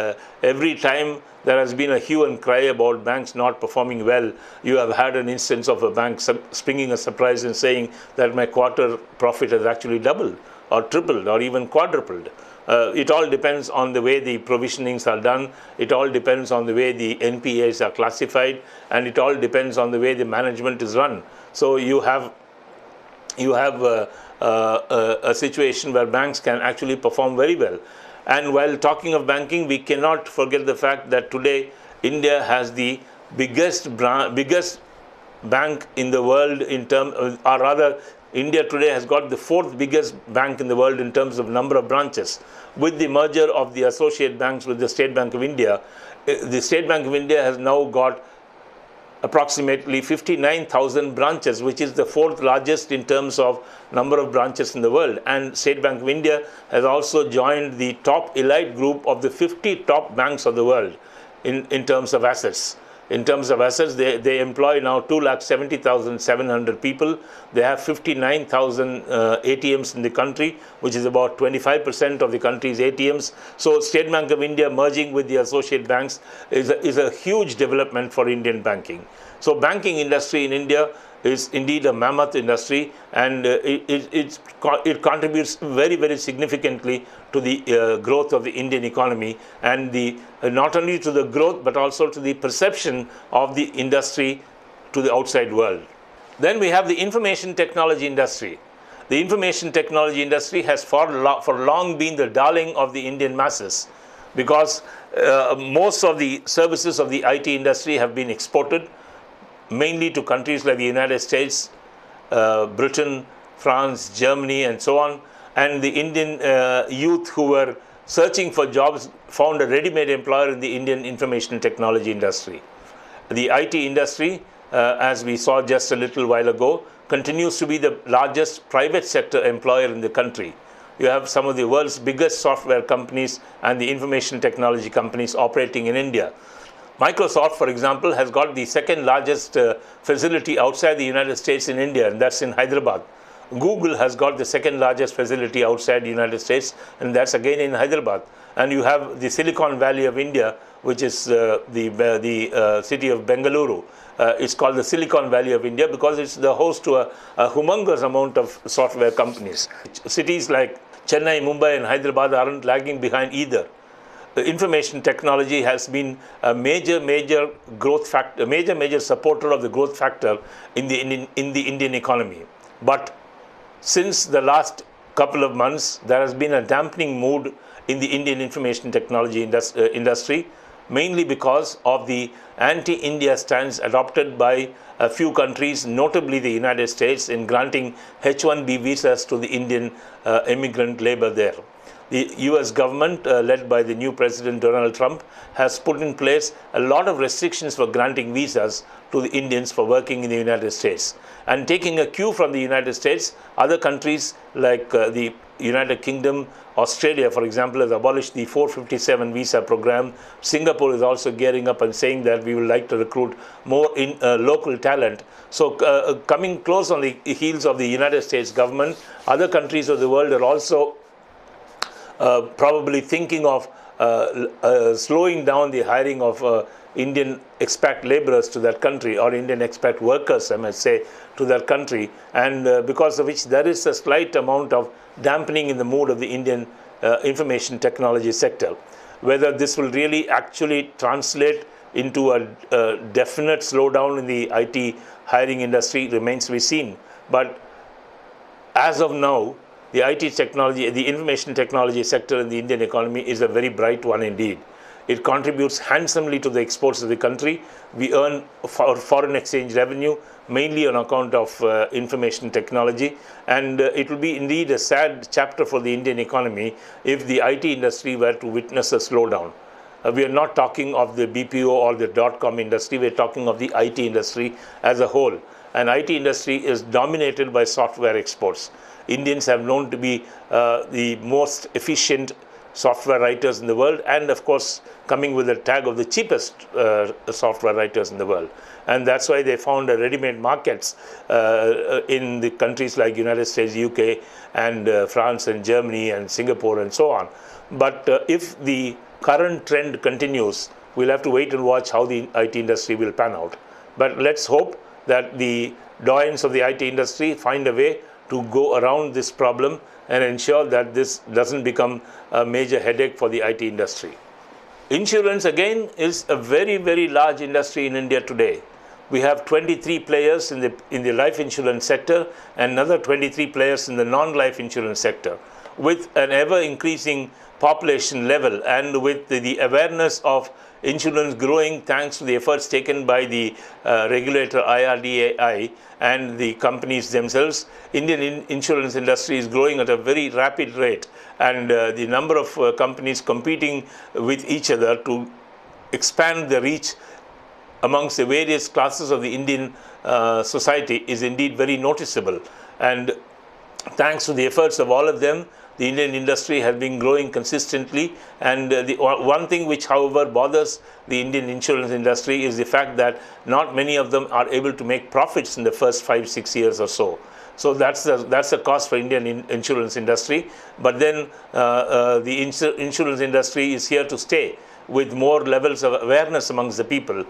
every time there has been a hue and cry about banks not performing well, you have had an instance of a bank springing a surprise and saying that my quarter profit has actually doubled or tripled or even quadrupled. It all depends on the way the provisionings are done. It all depends on the way the NPAs are classified, and it all depends on the way the management is run. So you have a situation where banks can actually perform very well. And while talking of banking, we cannot forget the fact that today India has the biggest bank in the world or rather, India today has got the 4th biggest bank in the world in terms of number of branches. With the merger of the associate banks with the State Bank of India, the State Bank of India has now got approximately 59,000 branches, which is the 4th largest in terms of number of branches in the world. And State Bank of India has also joined the top elite group of the 50 top banks of the world in terms of assets. In terms of assets, they employ now 270,700 people. They have 59,000 ATMs in the country, which is about 25% of the country's ATMs. So State Bank of India merging with the associate banks is a huge development for Indian banking. So banking industry in India is indeed a mammoth industry, and it contributes very, very significantly to the growth of the Indian economy, and not only to the growth but also to the perception of the industry to the outside world. Then we have the information technology industry. The information technology industry has for long been the darling of the Indian masses, because most of the services of the IT industry have been exported, mainly to countries like the United States, Britain, France, Germany, and so on. And the Indian youth who were searching for jobs found a ready-made employer in the Indian information technology industry. The IT industry, as we saw just a little while ago, continues to be the largest private sector employer in the country. You have some of the world's biggest software companies and the information technology companies operating in India. Microsoft, for example, has got the 2nd largest facility outside the United States in India, and that's in Hyderabad. Google has got the 2nd largest facility outside the United States, and that's again in Hyderabad. And you have the Silicon Valley of India, which is the city of Bengaluru. It's called the Silicon Valley of India because it's the host to a humongous amount of software companies. Cities like Chennai, Mumbai, and Hyderabad aren't lagging behind either. Information technology has been a major growth factor, major supporter of the growth factor in the Indian economy. But since the last couple of months, there has been a dampening mood in the Indian information technology industry, mainly because of the anti-India stance adopted by a few countries, notably the United States, in granting H-1B visas to the Indian immigrant labor there. The US government, led by the new President Donald Trump, has put in place a lot of restrictions for granting visas to the Indians for working in the United States. And taking a cue from the United States, other countries like the United Kingdom, Australia, for example, has abolished the 457 visa program. Singapore is also gearing up and saying that we would like to recruit more local talent. So coming close on the heels of the United States government, other countries of the world are also probably thinking of slowing down the hiring of Indian expat laborers to that country, or Indian expat workers, I must say, to that country, and because of which there is a slight amount of dampening in the mood of the Indian information technology sector. Whether this will really actually translate into a definite slowdown in the IT hiring industry remains to be seen. But as of now, the IT technology, the information technology sector in the Indian economy is a very bright one indeed. It contributes handsomely to the exports of the country. We earn foreign exchange revenue mainly on account of information technology, and it will be indeed a sad chapter for the Indian economy if the IT industry were to witness a slowdown. We are not talking of the BPO or the .com industry, we are talking of the IT industry as a whole. And IT industry is dominated by software exports. Indians have known to be the most efficient software writers in the world, and of course coming with a tag of the cheapest software writers in the world. And that's why they found ready-made markets in the countries like United States, UK, and France and Germany and Singapore and so on. But if the current trend continues, we'll have to wait and watch how the IT industry will pan out. But let's hope that the doyens of the IT industry find a way to go around this problem and ensure that this doesn't become a major headache for the IT industry. Insurance again is a very, very large industry in India today. We have 23 players in the life insurance sector and another 23 players in the non-life insurance sector. With an ever-increasing population level and with the awareness of insurance growing thanks to the efforts taken by the regulator IRDAI and the companies themselves, Indian insurance industry is growing at a very rapid rate, and the number of companies competing with each other to expand the reach amongst the various classes of the Indian society is indeed very noticeable. And thanks to the efforts of all of them, the Indian industry has been growing consistently, and the one thing which, however, bothers the Indian insurance industry is the fact that not many of them are able to make profits in the first 5-6 years or so. So that's the cost for Indian insurance industry. But then the insurance industry is here to stay, with more levels of awareness amongst the people,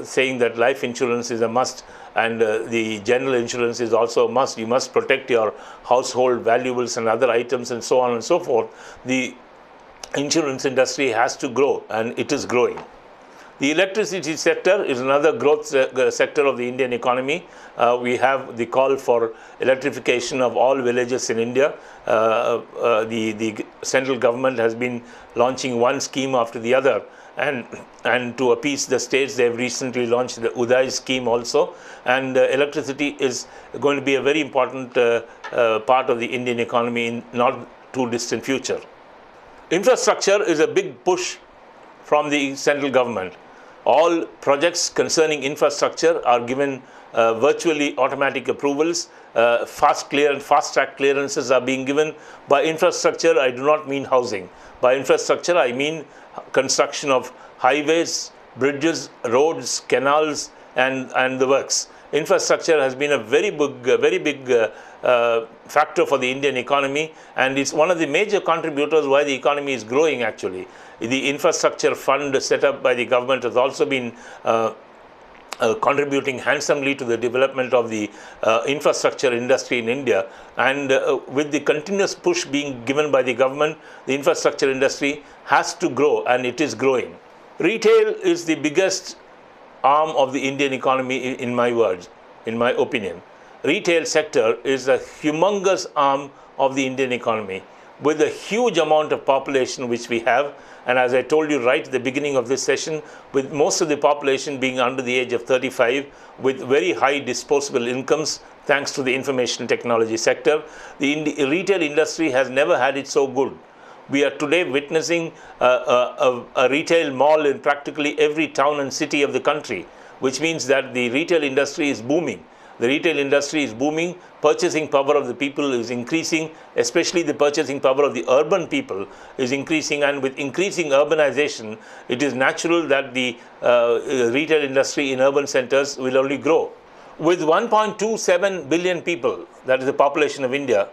saying that life insurance is a must, and the general insurance is also a must. You must protect your household valuables and other items and so on and so forth. The insurance industry has to grow, and it is growing. The electricity sector is another growth sector of the Indian economy. We have the call for electrification of all villages in India. The central government has been launching one scheme after the other, and to appease the states, they have recently launched the Uday scheme also. And electricity is going to be a very important part of the Indian economy in not too distant future. Infrastructure is a big push from the central government. All projects concerning infrastructure are given virtually automatic approvals. Fast track clearances are being given. By infrastructure, I do not mean housing. By infrastructure, I mean construction of highways, bridges, roads, canals, and the works. Infrastructure has been a very big factor for the Indian economy, and it's one of the major contributors why the economy is growing actually. The infrastructure fund set up by the government has also been contributing handsomely to the development of the infrastructure industry in India, and with the continuous push being given by the government, the infrastructure industry has to grow, and it is growing. Retail is the biggest arm of the Indian economy, in my words, in my opinion. Retail sector is a humongous arm of the Indian economy, with a huge amount of population which we have. And as I told you right at the beginning of this session, with most of the population being under the age of 35, with very high disposable incomes, thanks to the information technology sector, the retail industry has never had it so good. We are today witnessing a retail mall in practically every town and city of the country, which means that the retail industry is booming. The retail industry is booming, purchasing power of the people is increasing, especially the purchasing power of the urban people is increasing, and with increasing urbanization, it is natural that the retail industry in urban centers will only grow. With 1.27 billion people, that is the population of India,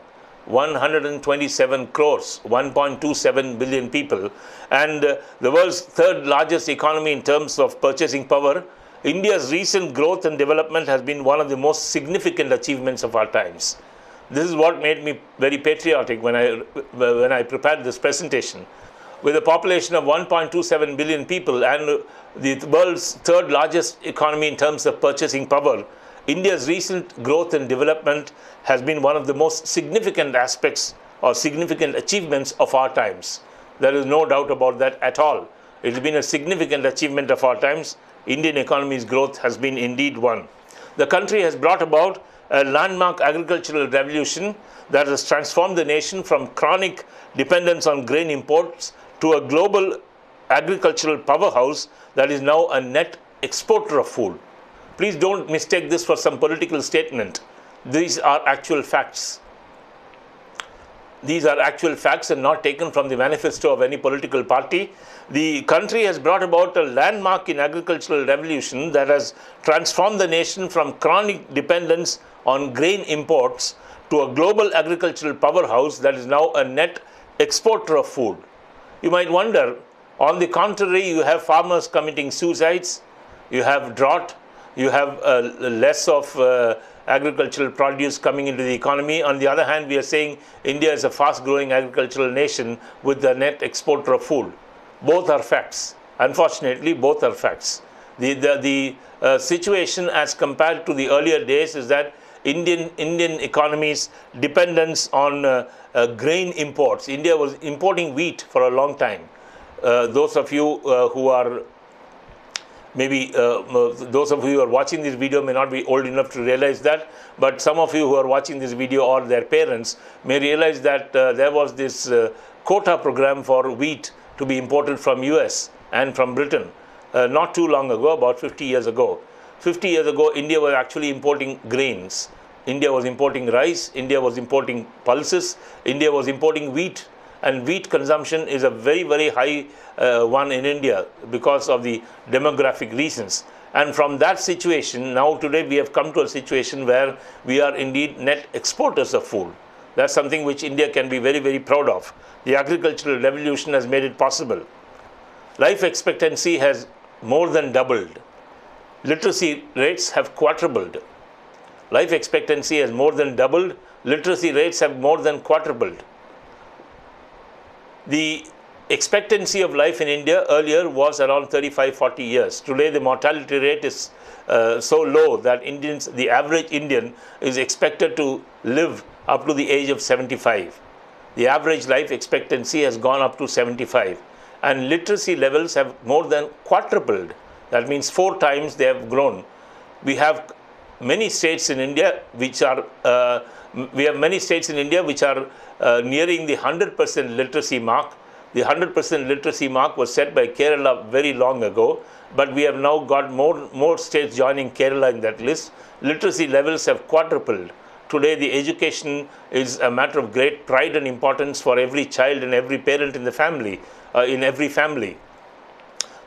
127 crores, 1.27 billion people, and the world's third largest economy in terms of purchasing power, India's recent growth and development has been one of the most significant achievements of our times. This is what made me very patriotic when I prepared this presentation. With a population of 1.27 billion people and the world's third largest economy in terms of purchasing power, India's recent growth and development has been one of the most significant aspects or significant achievements of our times. There is no doubt about that at all. It has been a significant achievement of our times. Indian economy's growth has been indeed one. The country has brought about a landmark agricultural revolution that has transformed the nation from chronic dependence on grain imports to a global agricultural powerhouse that is now a net exporter of food. Please don't mistake this for some political statement. These are actual facts. These are actual facts and not taken from the manifesto of any political party. The country has brought about a landmark in agricultural revolution that has transformed the nation from chronic dependence on grain imports to a global agricultural powerhouse that is now a net exporter of food. You might wonder, on the contrary, you have farmers committing suicides, you have drought, you have less of agricultural produce coming into the economy. On the other hand, we are saying India is a fast-growing agricultural nation with the net exporter of food. Both are facts. Unfortunately, both are facts. The situation as compared to the earlier days is that Indian economy's dependence on grain imports. India was importing wheat for a long time. Those of you who are those of you who are watching this video may not be old enough to realize that, but some of you who are watching this video or their parents may realize that there was this quota program for wheat to be imported from US and from Britain not too long ago, about 50 years ago. 50 years ago, India was actually importing grains. India was importing rice, India was importing pulses, India was importing wheat. And wheat consumption is a very, very high one in India because of the demographic reasons. And from that situation, now today we have come to a situation where we are indeed net exporters of food. That's something which India can be very, very proud of. The agricultural revolution has made it possible. Life expectancy has more than doubled. Literacy rates have quadrupled. Life expectancy has more than doubled. Literacy rates have more than quadrupled. The expectancy of life in India earlier was around 35-40 years. Today, the mortality rate is so low that the average Indian is expected to live up to the age of 75. The average life expectancy has gone up to 75. And literacy levels have more than quadrupled. That means 4 times they have grown. We have many states in India which are nearing the 100% literacy mark. The 100% literacy mark was set by Kerala very long ago, but we have now got more states joining Kerala in that list. Literacy levels have quadrupled. Today, the education is a matter of great pride and importance for every child and every parent in the family, in every family.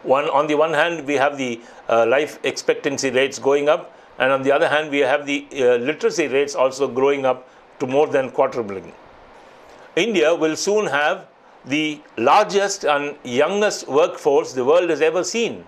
On the one hand, we have the life expectancy rates going up, and on the other hand, we have the literacy rates also growing up to more than quadrupling. India will soon have the largest and youngest workforce the world has ever seen.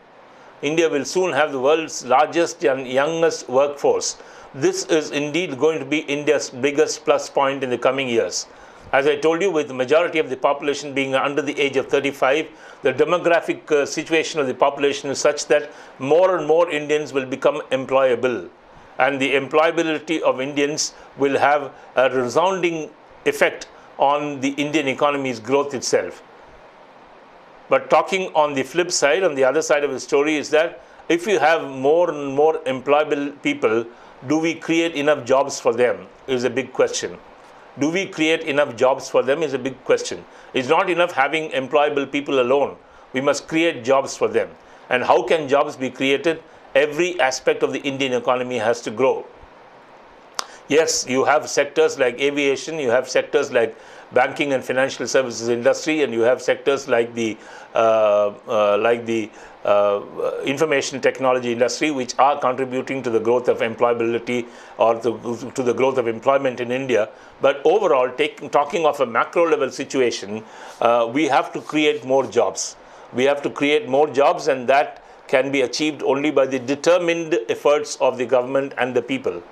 India will soon have the world's largest and youngest workforce. This is indeed going to be India's biggest plus point in the coming years. As I told you, with the majority of the population being under the age of 35, the demographic situation of the population is such that more and more Indians will become employable. And the employability of Indians will have a resounding effect on the Indian economy's growth itself. But talking on the flip side, on the other side of the story, is that if you have more and more employable people, do we create enough jobs for them? Is a big question. do we create enough jobs for them is a big question. It's not enough having employable people alone. We must create jobs for them. And how can jobs be created? Every aspect of the Indian economy has to grow. Yes, you have sectors like aviation, you have sectors like banking and financial services industry, and you have sectors like the information technology industry, which are contributing to the growth of employability or to the growth of employment in India. But overall, talking of a macro level situation, we have to create more jobs. We have to create more jobs, and that can be achieved only by the determined efforts of the government and the people.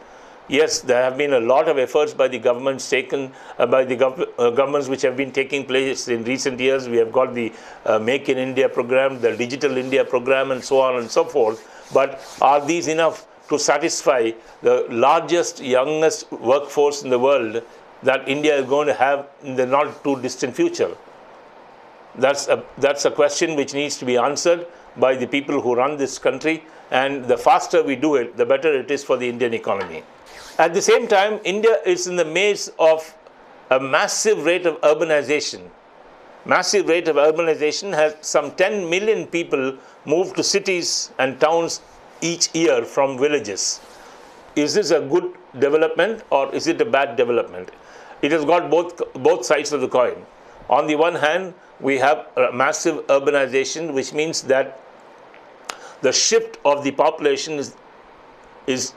Yes, there have been a lot of efforts by the governments taken, by the governments which have been taking place in recent years. We have got the Make in India program, the Digital India program, and so on and so forth. But are these enough to satisfy the largest, youngest workforce in the world that India is going to have in the not too distant future? That's a question which needs to be answered by the people who run this country, and the faster we do it, the better it is for the Indian economy. At the same time, India is in the maze of a massive rate of urbanization. Massive rate of urbanization has some 10 million people move to cities and towns each year from villages. Is this a good development or is it a bad development? It has got both sides of the coin. On the one hand, we have a massive urbanization, which means that the shift of the population is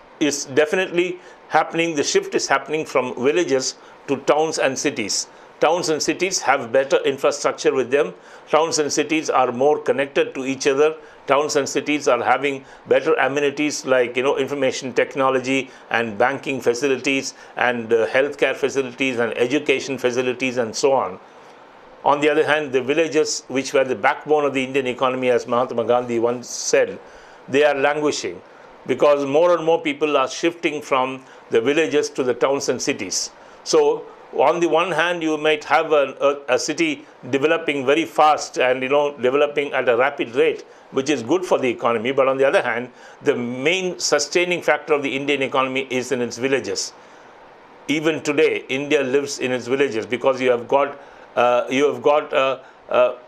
definitely happening. The shift is happening from villages to towns and cities. Towns and cities have better infrastructure with them. Towns and cities are more connected to each other. Towns and cities are having better amenities like information technology and banking facilities and healthcare facilities and education facilities and so on. On the other hand, the villages, which were the backbone of the Indian economy, as Mahatma Gandhi once said, they are languishing because more and more people are shifting from the villages to the towns and cities. So on the one hand, you might have a city developing very fast and developing at a rapid rate, which is good for the economy. But on the other hand, the main sustaining factor of the Indian economy is in its villages. Even today, India lives in its villages because you have got a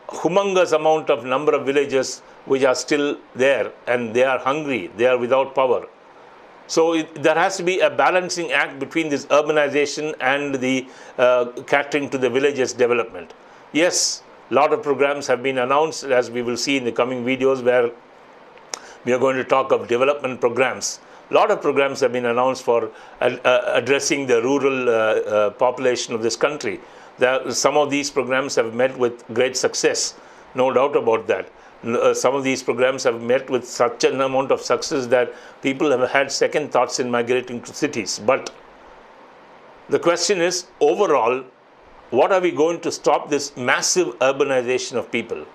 humongous amount of number of villages which are still there, and they are hungry, they are without power. So there has to be a balancing act between this urbanization and the catering to the villages development. Yes, a lot of programs have been announced, as we will see in the coming videos, where we are going to talk of development programs. A lot of programs have been announced for addressing the rural population of this country. Some of these programs have met with great success, no doubt about that. Some of these programs have met with such an amount of success that people have had second thoughts in migrating to cities. But the question is, overall, what are we going to stop this massive urbanization of people?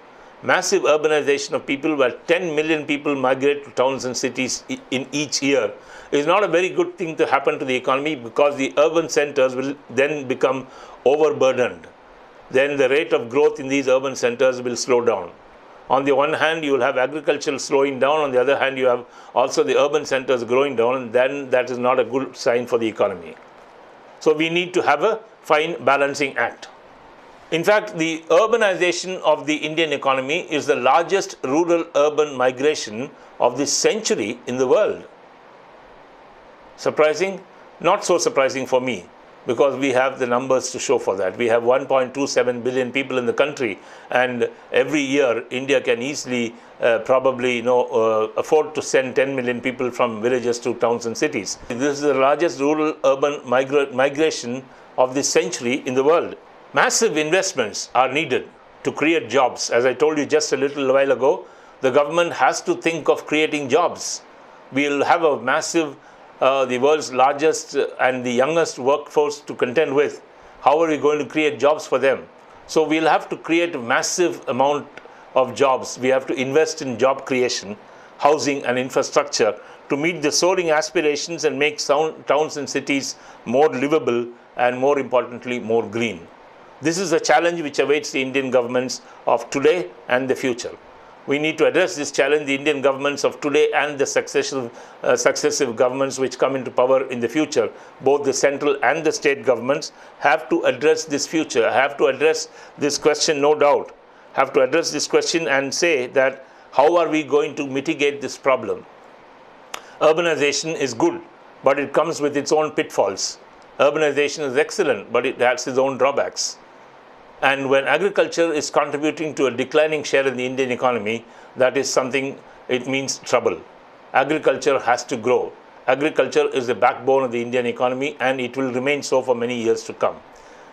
Massive urbanization of people, where 10 million people migrate to towns and cities in each year, is not a very good thing to happen to the economy, because the urban centers will then become overburdened. Then the rate of growth in these urban centers will slow down. On the one hand, you will have agriculture slowing down. On the other hand, you have also the urban centers growing down, and then that is not a good sign for the economy. So we need to have a fine balancing act. In fact, the urbanization of the Indian economy is the largest rural-urban migration of this century in the world. Surprising? Not so surprising for me, because we have the numbers to show for that. We have 1.27 billion people in the country, and every year India can easily probably afford to send 10 million people from villages to towns and cities. This is the largest rural-urban migration of this century in the world. Massive investments are needed to create jobs. As I told you just a little while ago, the government has to think of creating jobs. We'll have a massive, the world's largest and the youngest workforce to contend with. How are we going to create jobs for them? So we'll have to create a massive amount of jobs. We have to invest in job creation, housing and infrastructure to meet the soaring aspirations and make towns and cities more livable and, more importantly, more green. This is a challenge which awaits the Indian governments of today and the future. We need to address this challenge. The Indian governments of today and the successive governments which come into power in the future, both the central and the state governments, have to address this future, have to address this question, no doubt, have to address this question and say that how are we going to mitigate this problem? Urbanization is good, but it comes with its own pitfalls. Urbanization is excellent, but it has its own drawbacks. And when agriculture is contributing to a declining share in the Indian economy, that is something, it means trouble. Agriculture has to grow. Agriculture is the backbone of the Indian economy, and it will remain so for many years to come.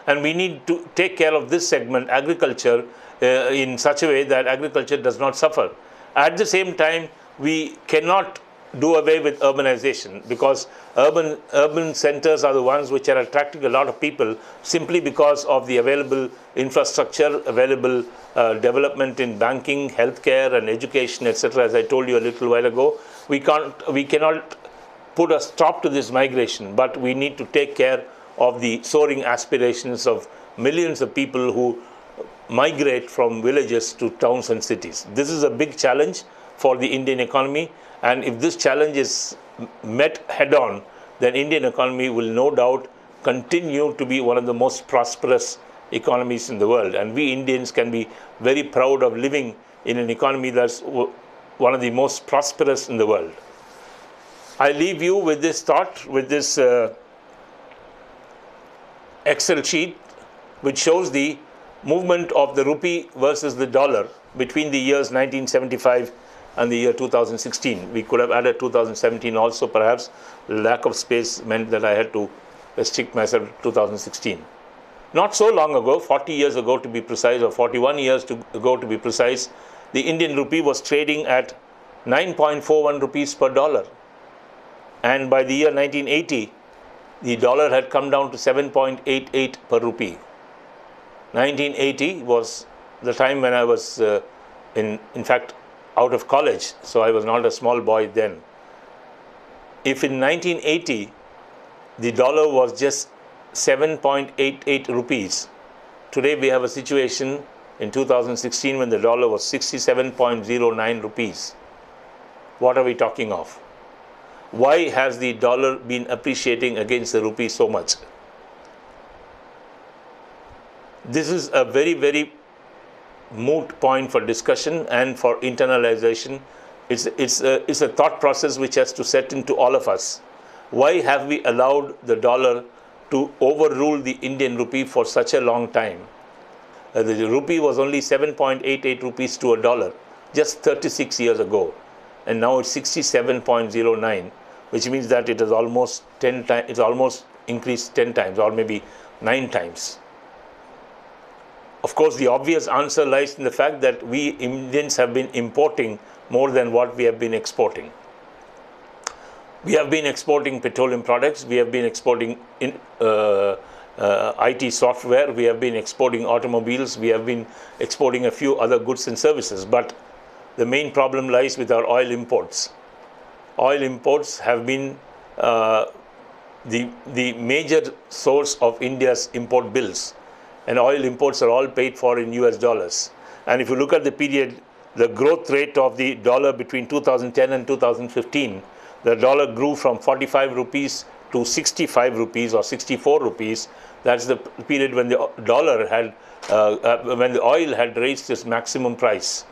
And we need to take care of this segment, agriculture, in such a way that agriculture does not suffer. At the same time, we cannot do away with urbanization, because urban centers are the ones which are attracting a lot of people simply because of the available infrastructure, available development in banking, healthcare and education, etc. As I told you a little while ago, we cannot put a stop to this migration, but we need to take care of the soaring aspirations of millions of people who migrate from villages to towns and cities. This is a big challenge for the Indian economy. And if this challenge is met head-on, then Indian economy will no doubt continue to be one of the most prosperous economies in the world. And we Indians can be very proud of living in an economy that's one of the most prosperous in the world. I leave you with this thought, with this Excel sheet, which shows the movement of the rupee versus the dollar between the years 1975 and the year 2016. We could have added 2017 also, perhaps. Lack of space meant that I had to restrict myself to 2016. Not so long ago, 40 years ago to be precise, or 41 years ago to be precise, the Indian rupee was trading at 9.41 rupees per dollar. And by the year 1980, the dollar had come down to 7.88 per rupee. 1980 was the time when I was, in fact, out of college, so I was not a small boy then. If in 1980 the dollar was just 7.88 rupees, today we have a situation in 2016 when the dollar was 67.09 rupees. What are we talking of? Why has the dollar been appreciating against the rupee so much? This is a very, very moot point for discussion and for internalization. It's a thought process which has to set into all of us. Why have we allowed the dollar to overrule the Indian rupee for such a long time? The rupee was only 7.88 rupees to a dollar just 36 years ago, and now it's 67.09, which means that it has almost 10 times. It's almost increased 10 times, or maybe 9 times. Of course, the obvious answer lies in the fact that we Indians have been importing more than what we have been exporting. We have been exporting petroleum products, we have been exporting IT software, we have been exporting automobiles, we have been exporting a few other goods and services. But the main problem lies with our oil imports. Oil imports have been the major source of India's import bills. And oil imports are all paid for in US dollars. And if you look at the period, the growth rate of the dollar between 2010 and 2015, the dollar grew from 45 rupees to 65 rupees or 64 rupees. That's the period when the dollar had, when the oil had reached its maximum price.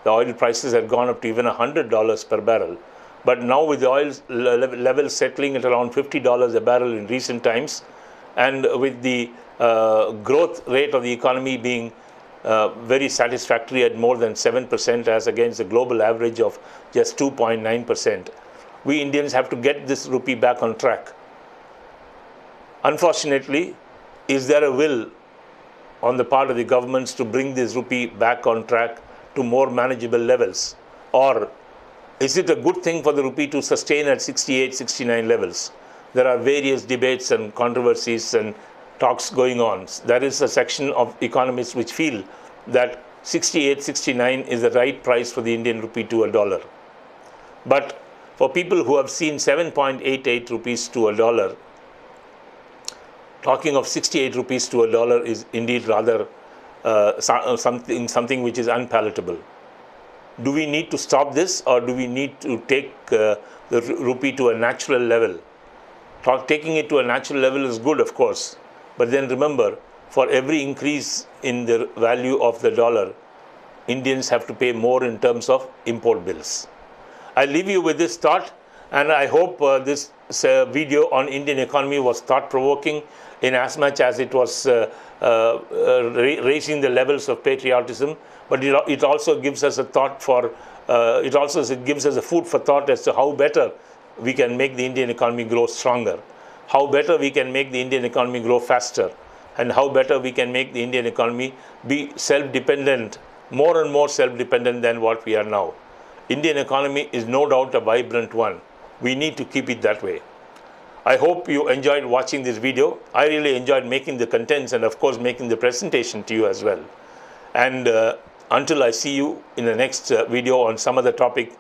The oil prices had gone up to even $100 per barrel. But now with the oil level settling at around $50 a barrel in recent times, and with the growth rate of the economy being very satisfactory at more than 7% as against the global average of just 2.9%. We Indians have to get this rupee back on track. Unfortunately, is there a will on the part of the governments to bring this rupee back on track to more manageable levels? Or is it a good thing for the rupee to sustain at 68, 69 levels? There are various debates and controversies and talks going on. There is a section of economists which feel that 68, 69 is the right price for the Indian rupee to a dollar. But for people who have seen 7.88 rupees to a dollar, talking of 68 rupees to a dollar is indeed rather something which is unpalatable. Do we need to stop this, or do we need to take the rupee to a natural level? Taking it to a natural level is good, of course, but then remember, for every increase in the value of the dollar, Indians have to pay more in terms of import bills. I leave you with this thought, and I hope this video on Indian economy was thought-provoking in as much as it was raising the levels of patriotism, but it also gives us a thought for, it gives us a food for thought as to how better we can make the Indian economy grow stronger, how better we can make the Indian economy grow faster, and how better we can make the Indian economy be self-dependent, more and more self-dependent than what we are now. Indian economy is no doubt a vibrant one. We need to keep it that way. I hope you enjoyed watching this video. I really enjoyed making the contents and of course making the presentation to you as well. And until I see you in the next video on some other topic,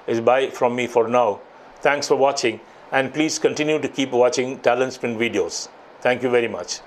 is bye from me for now. Thanks for watching, and please continue to keep watching TalentSprint videos. Thank you very much.